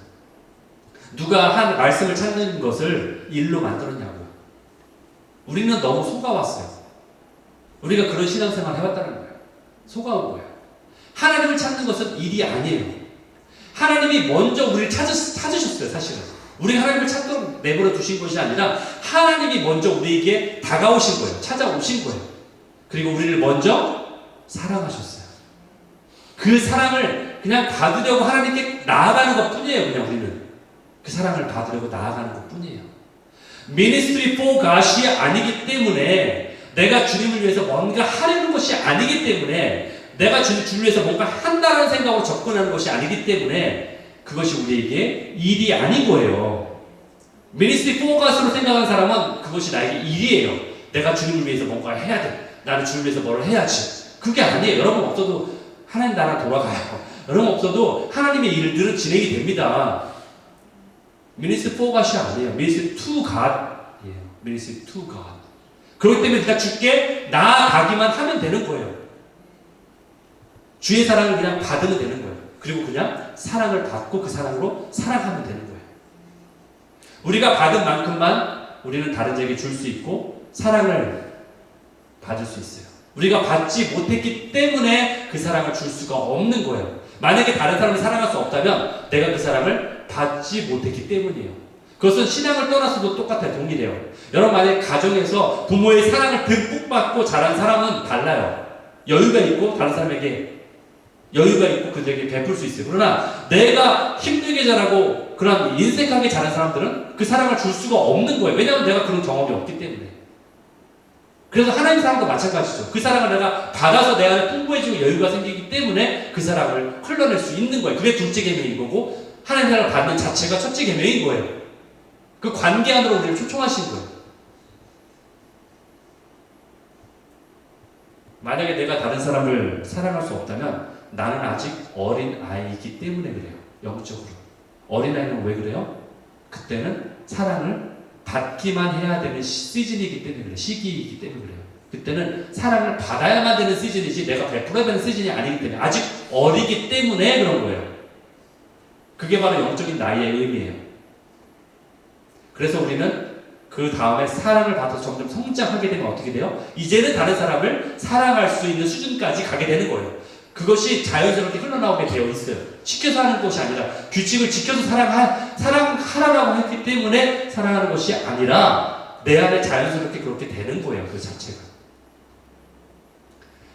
누가 말씀을 찾는 것을 일로 만들었냐고요. 우리는 너무 속아왔어요. 우리가 그런 신앙생활을 해왔다는 거예요. 속아온 거예요. 하나님을 찾는 것은 일이 아니에요. 하나님이 먼저 우리를 찾으셨어요. 사실은 우리가 하나님을 찾도록 내버려 두신 것이 아니라 하나님이 먼저 우리에게 다가오신 거예요. 찾아오신 거예요. 그리고 우리를 먼저 사랑하셨어요. 그 사랑을 그냥 받으려고 하나님께 나아가는 것 뿐이에요. 그냥 우리는 그 사랑을 받으려고 나아가는 것 뿐이에요. Ministry for God이 아니기 때문에 내가 주님을 위해서 뭔가 하려는 것이 아니기 때문에 내가 주님을 위해서 뭔가 한다는 생각으로 접근하는 것이 아니기 때문에 그것이 우리에게 일이 아닌 거예요. Ministry for God으로 생각하는 사람은 그것이 나에게 일이에요. 내가 주님을 위해서 뭔가 해야 돼. 나는 주님을 위해서 뭘 해야지. 그게 아니에요. 여러분 없어도 하나님 나라 돌아가요. 여러분 없어도 하나님의 일을 늘 진행이 됩니다. Ministry for God이 아니에요. Ministry to God이에요. Ministry to God. 그렇기 때문에 그냥 주께 나아가기만 하면 되는 거예요. 주의 사랑을 그냥 받으면 되는 거예요. 그리고 그냥 사랑을 받고 그 사랑으로 사랑하면 되는 거예요. 우리가 받은 만큼만 우리는 다른 자에게 줄 수 있고 사랑을 받을 수 있어요. 우리가 받지 못했기 때문에 그 사랑을 줄 수가 없는 거예요. 만약에 다른 사람을 사랑할 수 없다면 내가 그 사랑을 받지 못했기 때문이에요. 그것은 신앙을 떠나서도 똑같아요. 동일해요. 여러분 만약에 가정에서 부모의 사랑을 듬뿍 받고 자란 사람은 달라요. 여유가 있고 다른 사람에게 여유가 있고 그들에게 베풀 수 있어요. 그러나 내가 힘들게 자라고 그런 인색하게 자란 사람들은 그 사랑을 줄 수가 없는 거예요. 왜냐하면 내가 그런 경험이 없기 때문에. 그래서 하나님 사랑도 마찬가지죠. 그 사랑을 내가 받아서 내 안에 풍부해지고 여유가 생기기 때문에 그 사랑을 흘러낼 수 있는 거예요. 그게 둘째 계명인 거고 하나님 사랑을 받는 자체가 첫째 계명인 거예요. 그 관계 안으로 우리를 초청하신 거예요. 만약에 내가 다른 사람을 사랑할 수 없다면 나는 아직 어린 아이이기 때문에 그래요. 영적으로. 어린아이는 왜 그래요? 그때는 사랑을 받기만 해야 되는 시즌이기 때문에 그래요. 시기이기 때문에 그래요. 그때는 사랑을 받아야만 되는 시즌이지 내가 베풀어야 되는 시즌이 아니기 때문에 아직 어리기 때문에 그런 거예요. 그게 바로 영적인 나이의 의미예요. 그래서 우리는 그 다음에 사랑을 받아서 점점 성장하게 되면 어떻게 돼요? 이제는 다른 사람을 사랑할 수 있는 수준까지 가게 되는 거예요. 그것이 자연스럽게 흘러나오게 되어 있어요. 시켜서 하는 것이 아니라 규칙을 지켜서 사랑하라고 했기 때문에 사랑하는 것이 아니라 내 안에 자연스럽게 그렇게 되는 거예요. 그 자체가.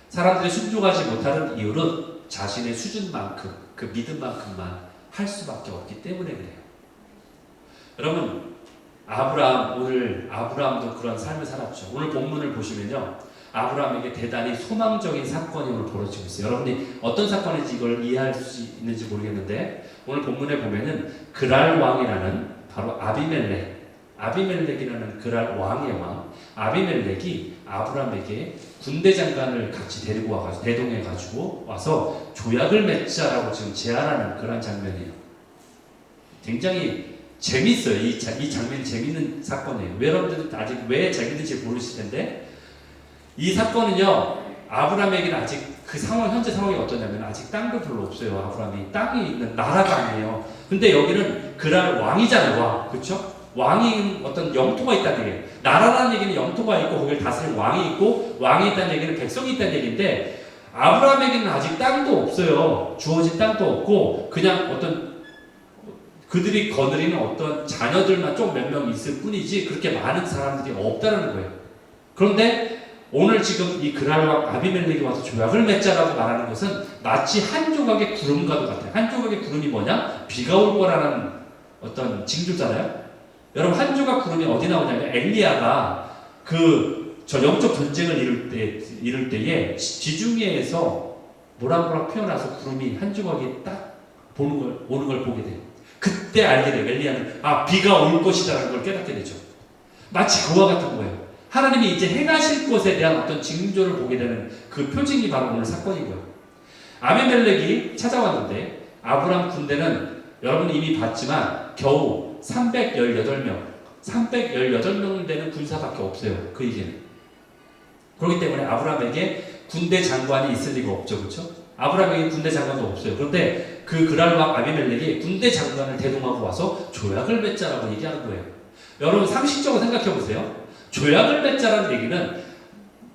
사람들이 순종하지 못하는 이유는 자신의 수준만큼, 그 믿음만큼만 할 수밖에 없기 때문에 그래요. 여러분, 오늘 아브라함도 그런 삶을 살았죠. 오늘 본문을 보시면요, 아브라함에게 대단히 소망적인 사건이 오늘 벌어지고 있어요. 여러분이 어떤 사건인지 이걸 이해할 수 있는지 모르겠는데, 오늘 본문에 보면은 그랄 왕이라는 바로 아비멜렉이라는 그랄 왕의 왕 아비멜렉이 아브라함에게 군대 장관을 같이 데리고 와가지고 대동해가지고 와서 조약을 맺자라고 지금 제안하는 그런 장면이에요. 굉장히 재밌어요. 이 장면이 재밌는 사건이에요. 여러분들은 아직 왜 재밌는지 모르실 텐데, 이 사건은요, 아브라함에게는 아직 그 현재 상황이 어떠냐면 아직 땅도 별로 없어요. 아브라함이 땅이 있는 나라가 아니에요. 근데 여기는 그랄 왕이잖아요. 왕, 그렇죠? 왕이 어떤 영토가 있다는 얘기예요. 나라라는 얘기는 영토가 있고 거기를 다스리는 왕이 있고 왕이 있다는 얘기는 백성이 있다는 얘기인데, 아브라함에게는 아직 땅도 없어요. 주어진 땅도 없고 그냥 어떤 그들이 거느리는 어떤 자녀들만 좀 몇 명 있을 뿐이지 그렇게 많은 사람들이 없다는 거예요. 그런데 오늘 지금 이 그랄 왕 아비멜렉이 와서 조약을 맺자라고 말하는 것은 마치 한 조각의 구름과도 같아요. 한 조각의 구름이 뭐냐? 비가 올 거라는 어떤 징조잖아요. 여러분, 한 조각 구름이 어디 나오냐면 엘리야가 저 영적 전쟁을 이룰 때에 지중해에서 모락모락 피어나서 구름이 한 조각이 딱 오는 걸 보게 돼요. 그때 알게 돼요. 엘리야는 비가 올 것이다라는 걸 깨닫게 되죠. 마치 그와 같은 거예요. 하나님이 이제 행하실 것에 대한 어떤 징조를 보게 되는 그 표징이 바로 오늘 사건이고요. 아비멜렉이 찾아왔는데 아브람 군대는 여러분이 이미 봤지만 겨우 318명 되는 군사밖에 없어요. 그에게는. 그렇기 때문에 아브람에게 군대 장관이 있을 리가 없죠. 그렇죠? 아브람에게 군대 장관도 없어요. 그런데 그 그랄 왕 아비멜렉이 군대 장관을 대동하고 와서 조약을 맺자라고 얘기하는 거예요. 여러분, 상식적으로 생각해 보세요. 조약을 맺자라는 얘기는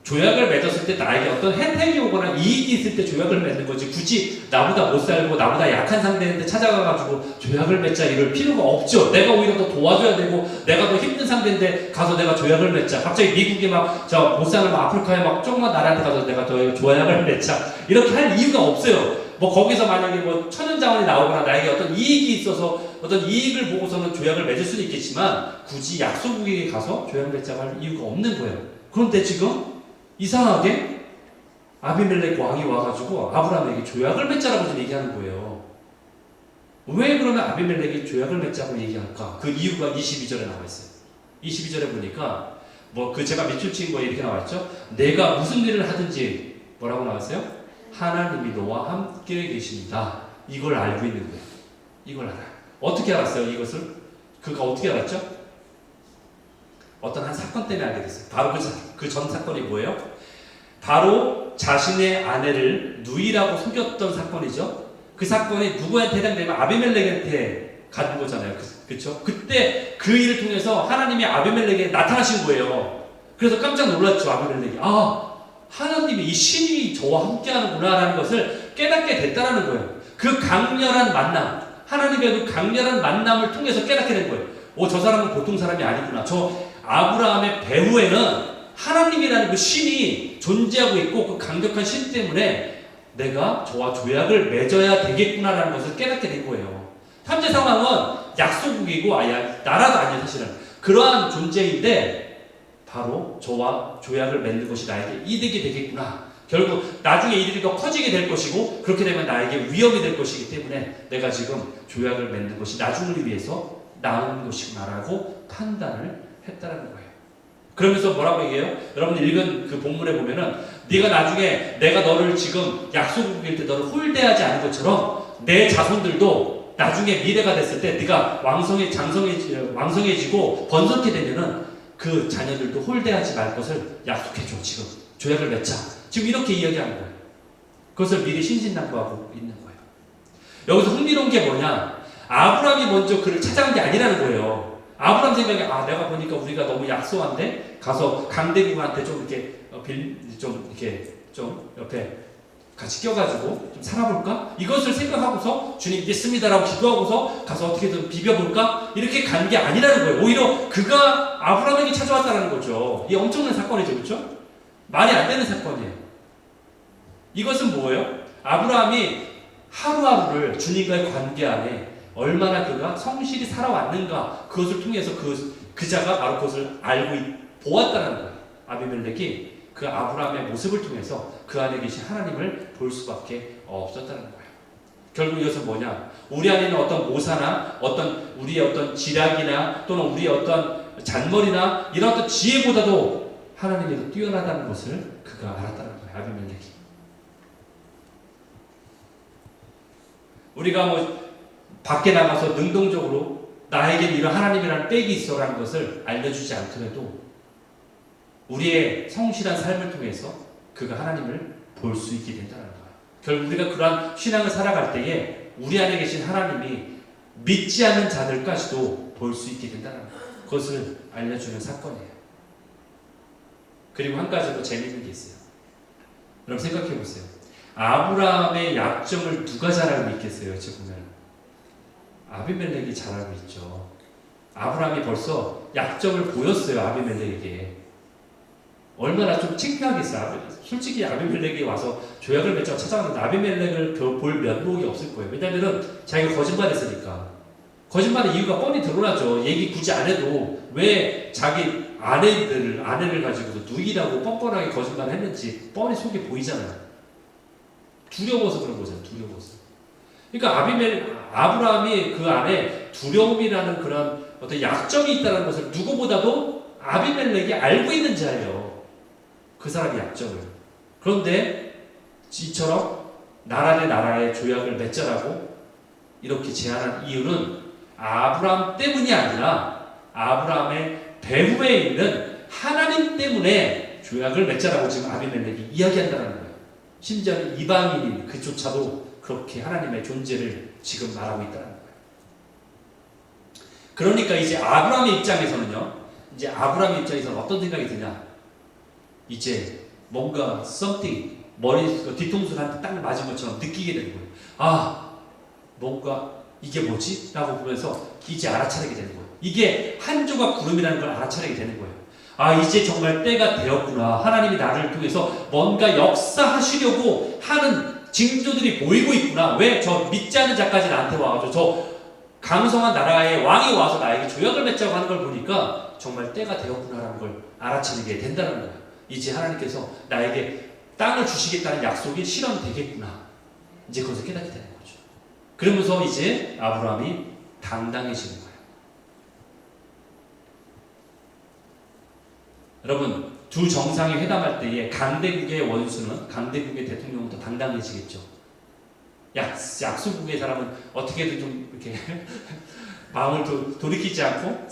조약을 맺었을 때 나에게 어떤 혜택이 오거나 이익이 있을 때 조약을 맺는 거지, 굳이 나보다 못 살고 나보다 약한 상대한테 찾아가가지고 조약을 맺자 이럴 필요가 없죠. 내가 오히려 더 도와줘야 되고 내가 더 힘든 상대인데 가서 내가 조약을 맺자, 갑자기 미국이 못 살고 아프리카에 조그만 나라한테 가서 내가 더 조약을 맺자 이렇게 할 이유가 없어요. 거기서 만약에 천연자원이 나오거나 나에게 어떤 이익이 있어서 어떤 이익을 보고서는 조약을 맺을 수는 있겠지만 굳이 약소국에 가서 조약을 맺자고 할 이유가 없는 거예요. 그런데 지금 이상하게 아비멜렉 왕이 와가지고 아브라함에게 조약을 맺자라고 좀 얘기하는 거예요. 왜 그러면 아비멜렉이 조약을 맺자고 얘기할까? 그 이유가 22절에 나와 있어요. 22절에 보니까 제가 밑줄 친 거에 이렇게 나와 있죠. 내가 무슨 일을 하든지 뭐라고 나왔어요? 하나님이 너와 함께 계십니다. 이걸 알고 있는 거예요. 이걸 알아요. 어떻게 알았어요? 이것을? 그가 어떻게 알았죠? 어떤 한 사건 때문에 알게 됐어요. 바로 그 전 사건이 뭐예요? 바로 자신의 아내를 누이라고 속였던 사건이죠. 그 사건이 누구한테 해당되면 아비멜렉한테 가는 거잖아요. 그렇죠? 그때 그 일을 통해서 하나님이 아비멜렉에게 나타나신 거예요. 그래서 깜짝 놀랐죠. 아비멜렉이. 하나님이 이 신이 저와 함께 하는구나라는 것을 깨닫게 됐다라는 거예요. 그 강렬한 만남, 하나님의 그 강렬한 만남을 통해서 깨닫게 된 거예요. 저 사람은 보통 사람이 아니구나. 저 아브라함의 배후에는 하나님이라는 그 신이 존재하고 있고 그 강력한 신 때문에 내가 저와 조약을 맺어야 되겠구나라는 것을 깨닫게 된 거예요. 현재 상황은 약소국이고 나라도 아니에요. 사실은 그러한 존재인데 바로 저와 조약을 맺는 것이 나에게 이득이 되겠구나. 결국 나중에 이들이 더 커지게 될 것이고 그렇게 되면 나에게 위험이 될 것이기 때문에 내가 지금 조약을 맺는 것이 나중을 위해서 나은 것이구나라고 판단을 했다는 거예요. 그러면서 뭐라고 얘기해요? 여러분 읽은 그 본문에 보면은 네가 나중에 내가 너를 지금 약소국일 때 너를 홀대하지 않은 것처럼 내 자손들도 나중에 미래가 됐을 때 네가 왕성해지고 번성케 되면은 그 자녀들도 홀대하지 말 것을 약속해줘. 지금 조약을 맺자. 지금 이렇게 이야기하는 거예요. 그것을 미리 신신당부하고 있는 거예요. 여기서 흥미로운 게 뭐냐? 아브라함이 먼저 그를 찾아간 게 아니라는 거예요. 아브라함 생각에 내가 보니까 우리가 너무 약소한데 가서 강대국한테 좀 이렇게 옆에 같이 껴가지고 좀 살아볼까? 이것을 생각하고서 주님 믿습니다라고 기도하고서 가서 어떻게든 비벼볼까? 이렇게 간 게 아니라는 거예요. 오히려 그가 아브라함에게 찾아왔다는 거죠. 이 엄청난 사건이죠. 그렇죠? 말이 안 되는 사건이에요. 이것은 뭐예요? 아브라함이 하루하루를 주님과의 관계 안에 얼마나 그가 성실히 살아왔는가, 그것을 통해서 그 자가 바로 그것을 알고 보았다는 거예요. 아비멜렉이 그 아브라함의 모습을 통해서 그 안에 계신 하나님을 볼 수밖에 없었다는 거예요. 결국 이것은 뭐냐? 우리 안에 있는 어떤 모사나 우리의 어떤 지략이나 또는 우리의 어떤 잔머리나 이런 어떤 지혜보다도 하나님이 더 뛰어나다는 것을 그가 알았다는 거예요. 아비멜렉이. 우리가 뭐 밖에 나가서 능동적으로 나에게 이런 하나님이라는 백이 있어라는 것을 알려주지 않더라도 우리의 성실한 삶을 통해서 그가 하나님을 볼 수 있게 된다는 거예요. 결국 우리가 그러한 신앙을 살아갈 때에 우리 안에 계신 하나님이 믿지 않는 자들까지도 볼 수 있게 된다는 거예요. 그것을 알려주는 사건이에요. 그리고 한 가지 더 재미있는 게 있어요. 여러분 생각해 보세요. 아브라함의 약점을 누가 잘 알고 있겠어요? 지금 보면 아비멜렉이 잘 알고 있죠. 아브라함이 벌써 약점을 보였어요. 아비멜렉에게. 얼마나 좀 창피하겠어요. 솔직히 아비멜렉이 와서 조약을 맺자고 찾아왔는데 아비멜렉을 볼 면목이 없을 거예요. 왜냐하면 자기가 거짓말했으니까. 거짓말의 이유가 뻔히 드러나죠. 얘기 굳이 안 해도 왜 자기 아내를 가지고서 누이라고 뻔뻔하게 거짓말을 했는지 뻔히 속에 보이잖아요. 두려워서 그런 거잖아요. 두려워서. 그러니까 아브라함이 그 안에 두려움이라는 그런 어떤 약점이 있다는 것을 누구보다도 아비멜렉이 알고 있는 자예요. 그 사람의 약점을. 그런데 이처럼 나라 대 나라의 조약을 맺자라고 이렇게 제안한 이유는 아브라함 때문이 아니라 아브라함의 배후에 있는 하나님 때문에 조약을 맺자라고 지금 아비멜렉이 이야기한다는 거예요. 심지어 이방인인 그조차도 그렇게 하나님의 존재를 지금 말하고 있다는 거예요. 그러니까 이제 아브라함의 입장에서는요, 이제 아브라함의 입장에서는 어떤 생각이 드냐? 이제 뭔가 something 뒤통수를 딱 맞은 것처럼 느끼게 되는 거예요. 아, 뭔가 이게 뭐지? 라고 보면서 이제 알아차리게 되는 거예요. 이게 한 조각 구름이라는 걸 알아차리게 되는 거예요. 아, 이제 정말 때가 되었구나. 하나님이 나를 통해서 뭔가 역사하시려고 하는 징조들이 보이고 있구나. 왜 저 믿지 않는 자까지 나한테 와가지고 저 강성한 나라의 왕이 와서 나에게 조약을 맺자고 하는 걸 보니까 정말 때가 되었구나라는 걸 알아차리게 된다는 거예요. 이제 하나님께서 나에게 땅을 주시겠다는 약속이 실현되겠구나. 이제 그것을 깨닫게 되는 거죠. 그러면서 이제 아브라함이 당당해지는 거예요. 여러분, 두 정상이 회담할 때에 강대국의 원수는 강대국의 대통령은 더 당당해지겠죠. 약소국의 사람은 어떻게든 좀 이렇게 마음을 돌이키지 않고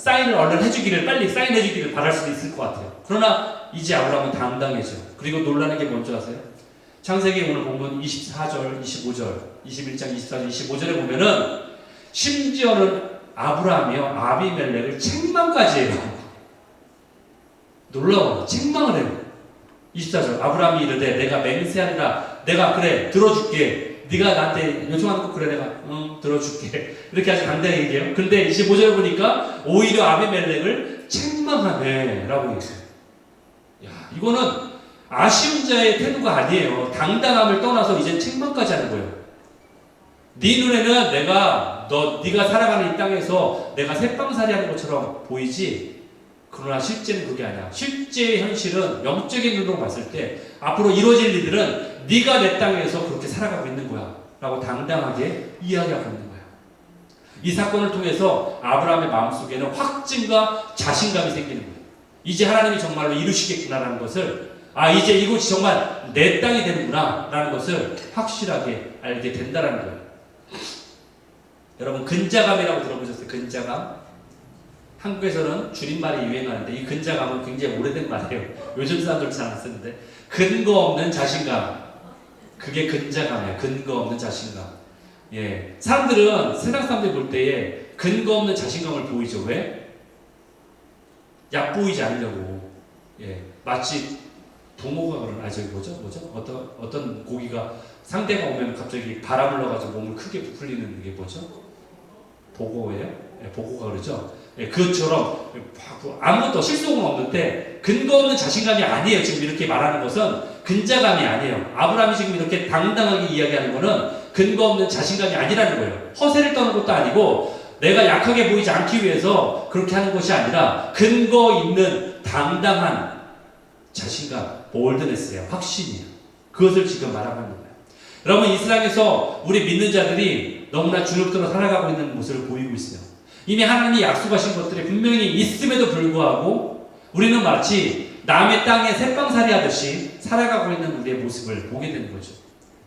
빨리 사인해주기를 바랄 수도 있을 것 같아요. 그러나 이제 아브라함은 당당해져. 그리고 놀라는 게 뭔지 아세요? 창세기 오늘 본문 24절, 25절, 21장 24절, 25절에 보면은 심지어는 아브라함이요 아비멜렉을 책망까지 해요. 놀라워요. 책망을 해요. 24절 아브라함이 이르되 내가 맹세하리라. 내가 그래 들어줄게. 네가 나한테 요청하는 거 그래 내가 들어줄게. 이렇게 아주 당당히 얘기해요. 근데 25절에 보니까 오히려 아비멜렉을 책망하네 라고 얘기해요. 야, 이거는 아쉬운 자의 태도가 아니에요. 당당함을 떠나서 이제 책망까지 하는 거예요. 네 눈에는 네가 살아가는 이 땅에서 내가 새빵살이 하는 것처럼 보이지. 그러나 실제는 그게 아니야. 실제의 현실은 영적인 눈으로 봤을 때 앞으로 이루어질 일들은 네가 내 땅에서 그렇게 살아가고 있는 거야 라고 당당하게 이야기하고 있는 거야. 이 사건을 통해서 아브라함의 마음속에는 확증과 자신감이 생기는 거예요. 이제 하나님이 정말로 이루시겠구나라는 것을 이제 이곳이 정말 내 땅이 되는구나 라는 것을 확실하게 알게 된다는 거예요. 여러분 근자감이라고 들어보셨어요? 근자감? 한국에서는 줄임말이 유행하는데 이 근자감은 굉장히 오래된 말이에요. 요즘 사람들 잘 안 쓰는데 근거 없는 자신감, 그게 근자감이에요. 근거 없는 자신감. 예, 사람들은 세상 사람들이 볼 때에 근거 없는 자신감을 보이죠. 왜? 얕보이지 않으려고. 예, 마치 붕어가 그런 저기 뭐죠? 어떤 고기가 상대가 오면 갑자기 바람을 넣어가지고 몸을 크게 부풀리는 게 뭐죠? 보고예요? 예, 보고가 그러죠. 예, 그것처럼 아무것도 실속은 없는데 근거 없는 자신감이 아니에요. 지금 이렇게 말하는 것은 근자감이 아니에요. 아브라함이 지금 이렇게 당당하게 이야기하는 것은 근거 없는 자신감이 아니라는 거예요. 허세를 떠는 것도 아니고 내가 약하게 보이지 않기 위해서 그렇게 하는 것이 아니라 근거 있는 당당한 자신감, 볼드네스예요. 확신이에요. 그것을 지금 말하고 있는 거예요. 여러분, 이 세상에서 우리 믿는 자들이 너무나 주눅들어 살아가고 있는 모습을 보이고 있어요. 이미 하나님이 약속하신 것들이 분명히 있음에도 불구하고 우리는 마치 남의 땅에 새빵살이 하듯이 살아가고 있는 우리의 모습을 보게 되는 거죠.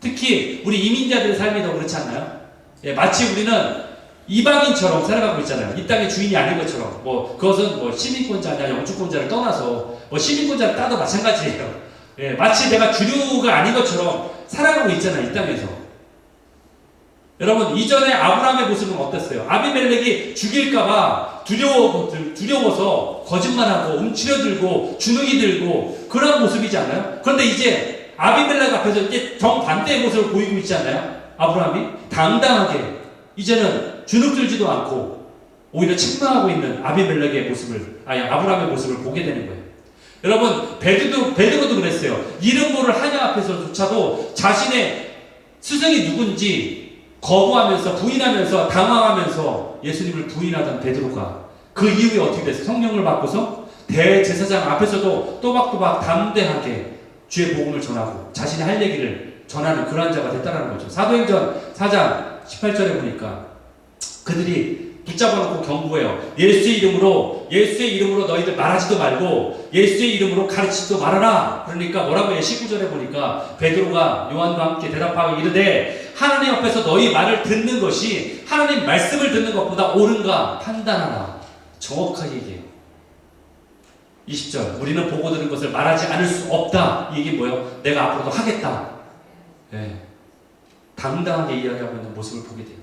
특히 우리 이민자들의 삶이 더 그렇지 않나요? 예, 마치 우리는 이방인처럼 살아가고 있잖아요. 이 땅의 주인이 아닌 것처럼. 그것은 시민권자냐 영주권자를 떠나서 시민권자를 따도 마찬가지예요. 예, 마치 내가 주류가 아닌 것처럼 살아가고 있잖아요. 이 땅에서. 여러분, 이전에 아브라함의 모습은 어땠어요? 아비멜렉이 죽일까봐 두려워서 거짓말하고 움츠려들고 주눅이 들고 그런 모습이지 않나요? 그런데 이제 아비멜렉 앞에서 이제 정반대의 모습을 보이고 있지 않나요? 아브라함이 당당하게 이제는 주눅들지도 않고 오히려 책망하고 있는 아비멜렉의 모습을, 아브라함의 모습을 보게 되는 거예요. 여러분, 베드로도 그랬어요. 이름 모를 하냐 앞에서조차도 자신의 스승이 누군지 거부하면서 부인하면서 당황하면서 예수님을 부인하던 베드로가 그 이후에 어떻게 됐어요? 성령을 받고서 대제사장 앞에서도 또박또박 담대하게 주의 복음을 전하고 자신의 할 얘기를 전하는 그러한 자가 됐다는 거죠. 사도행전 4장 18절에 보니까 그들이 붙잡아놓고 경고해요. 예수의 이름으로 너희들 말하지도 말고 예수의 이름으로 가르치지도 말아라. 그러니까 뭐라고 해요? 19절에 보니까 베드로가 요한과 함께 대답하고 이르되 하나님 앞에서 너희 말을 듣는 것이 하나님 말씀을 듣는 것보다 옳은가 판단하라. 정확하게 얘기해요. 20절 우리는 보고 들은 것을 말하지 않을 수 없다. 이게 뭐예요? 내가 앞으로도 하겠다. 네. 당당하게 이야기하고 있는 모습을 보게 돼요.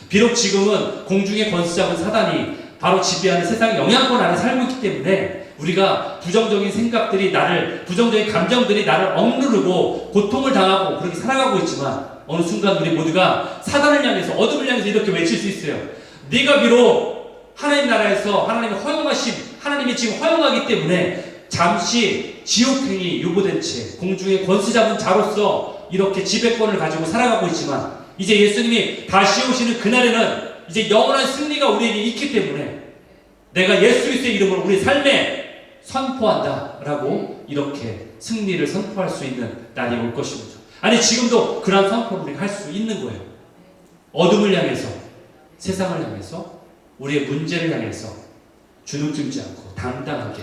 비록 지금은 공중의 권세 잡은 사단이 바로 지배하는 세상의 영향권 안에 살고 있기 때문에 우리가 부정적인 생각들이 부정적인 감정들이 나를 억누르고 고통을 당하고 그렇게 살아가고 있지만 어느 순간 우리 모두가 사단을 향해서 어둠을 향해서 이렇게 외칠 수 있어요. 네가 비록 하나님 나라에서 하나님이 지금 허용하기 때문에 잠시 지옥행이 요구된 채 공중의 권세 잡은 자로서 이렇게 지배권을 가지고 살아가고 있지만 이제 예수님이 다시 오시는 그날에는 이제 영원한 승리가 우리에게 있기 때문에 내가 예수 그리스도의 이름으로 우리 삶에 선포한다 라고 이렇게 승리를 선포할 수 있는 날이 올 것입니다. 아니 지금도 그런 선포를 우리가 할 수 있는 거예요. 어둠을 향해서 세상을 향해서 우리의 문제를 향해서 주눅들지 않고 당당하게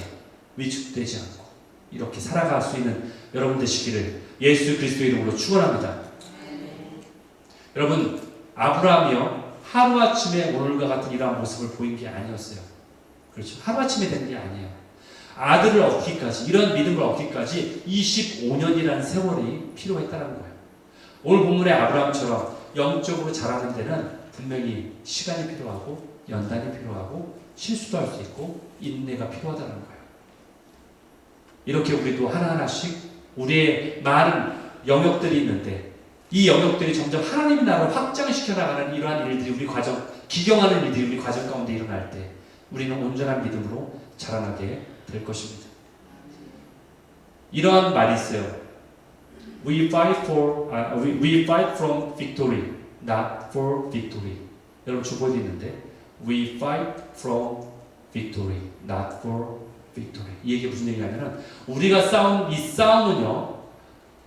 위축되지 않고 이렇게 살아갈 수 있는 여러분 되시기를 예수 그리스도의 이름으로 축원합니다. 여러분, 아브라함이요 하루아침에 오늘과 같은 이러한 모습을 보인 게 아니었어요. 그렇죠? 하루아침에 된 게 아니에요. 아들을 얻기까지, 이런 믿음을 얻기까지 25년이라는 세월이 필요했다는 거예요. 오늘 본문의 아브라함처럼 영적으로 자라는 데는 분명히 시간이 필요하고 연단이 필요하고 실수도 할 수 있고 인내가 필요하다는 거예요. 이렇게 우리도 하나하나씩 우리의 많은 영역들이 있는데 이 영역들이 점점 하나님의 나라를 확장시켜 나가는 이러한 일들이 기경하는 일들이 우리 과정 가운데 일어날 때 우리는 온전한 믿음으로 자라나게 될 것입니다. 이러한 말이 있어요. We fight from victory, not for victory. 여러분 주보도 있는데 We fight from victory, not for victory. 이 얘기 무슨 얘기냐면은 우리가 싸운 이 싸움은요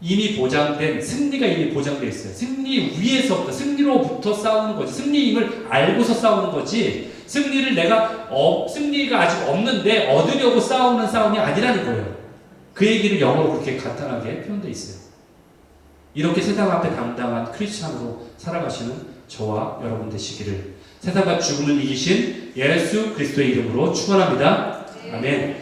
이미 보장된 승리가 이미 보장되어 있어요. 승리 위에서부터 승리로부터 싸우는 거지. 승리임을 알고서 싸우는 거지. 승리가 아직 없는데 얻으려고 싸우는 싸움이 아니라는 거예요. 그 얘기를 영어로 그렇게 간단하게 표현되어 있어요. 이렇게 세상 앞에 당당한 크리스찬으로 살아가시는 저와 여러분 되시기를 세상과 죽음을 이기신 예수 그리스도의 이름으로 축원합니다. 아멘.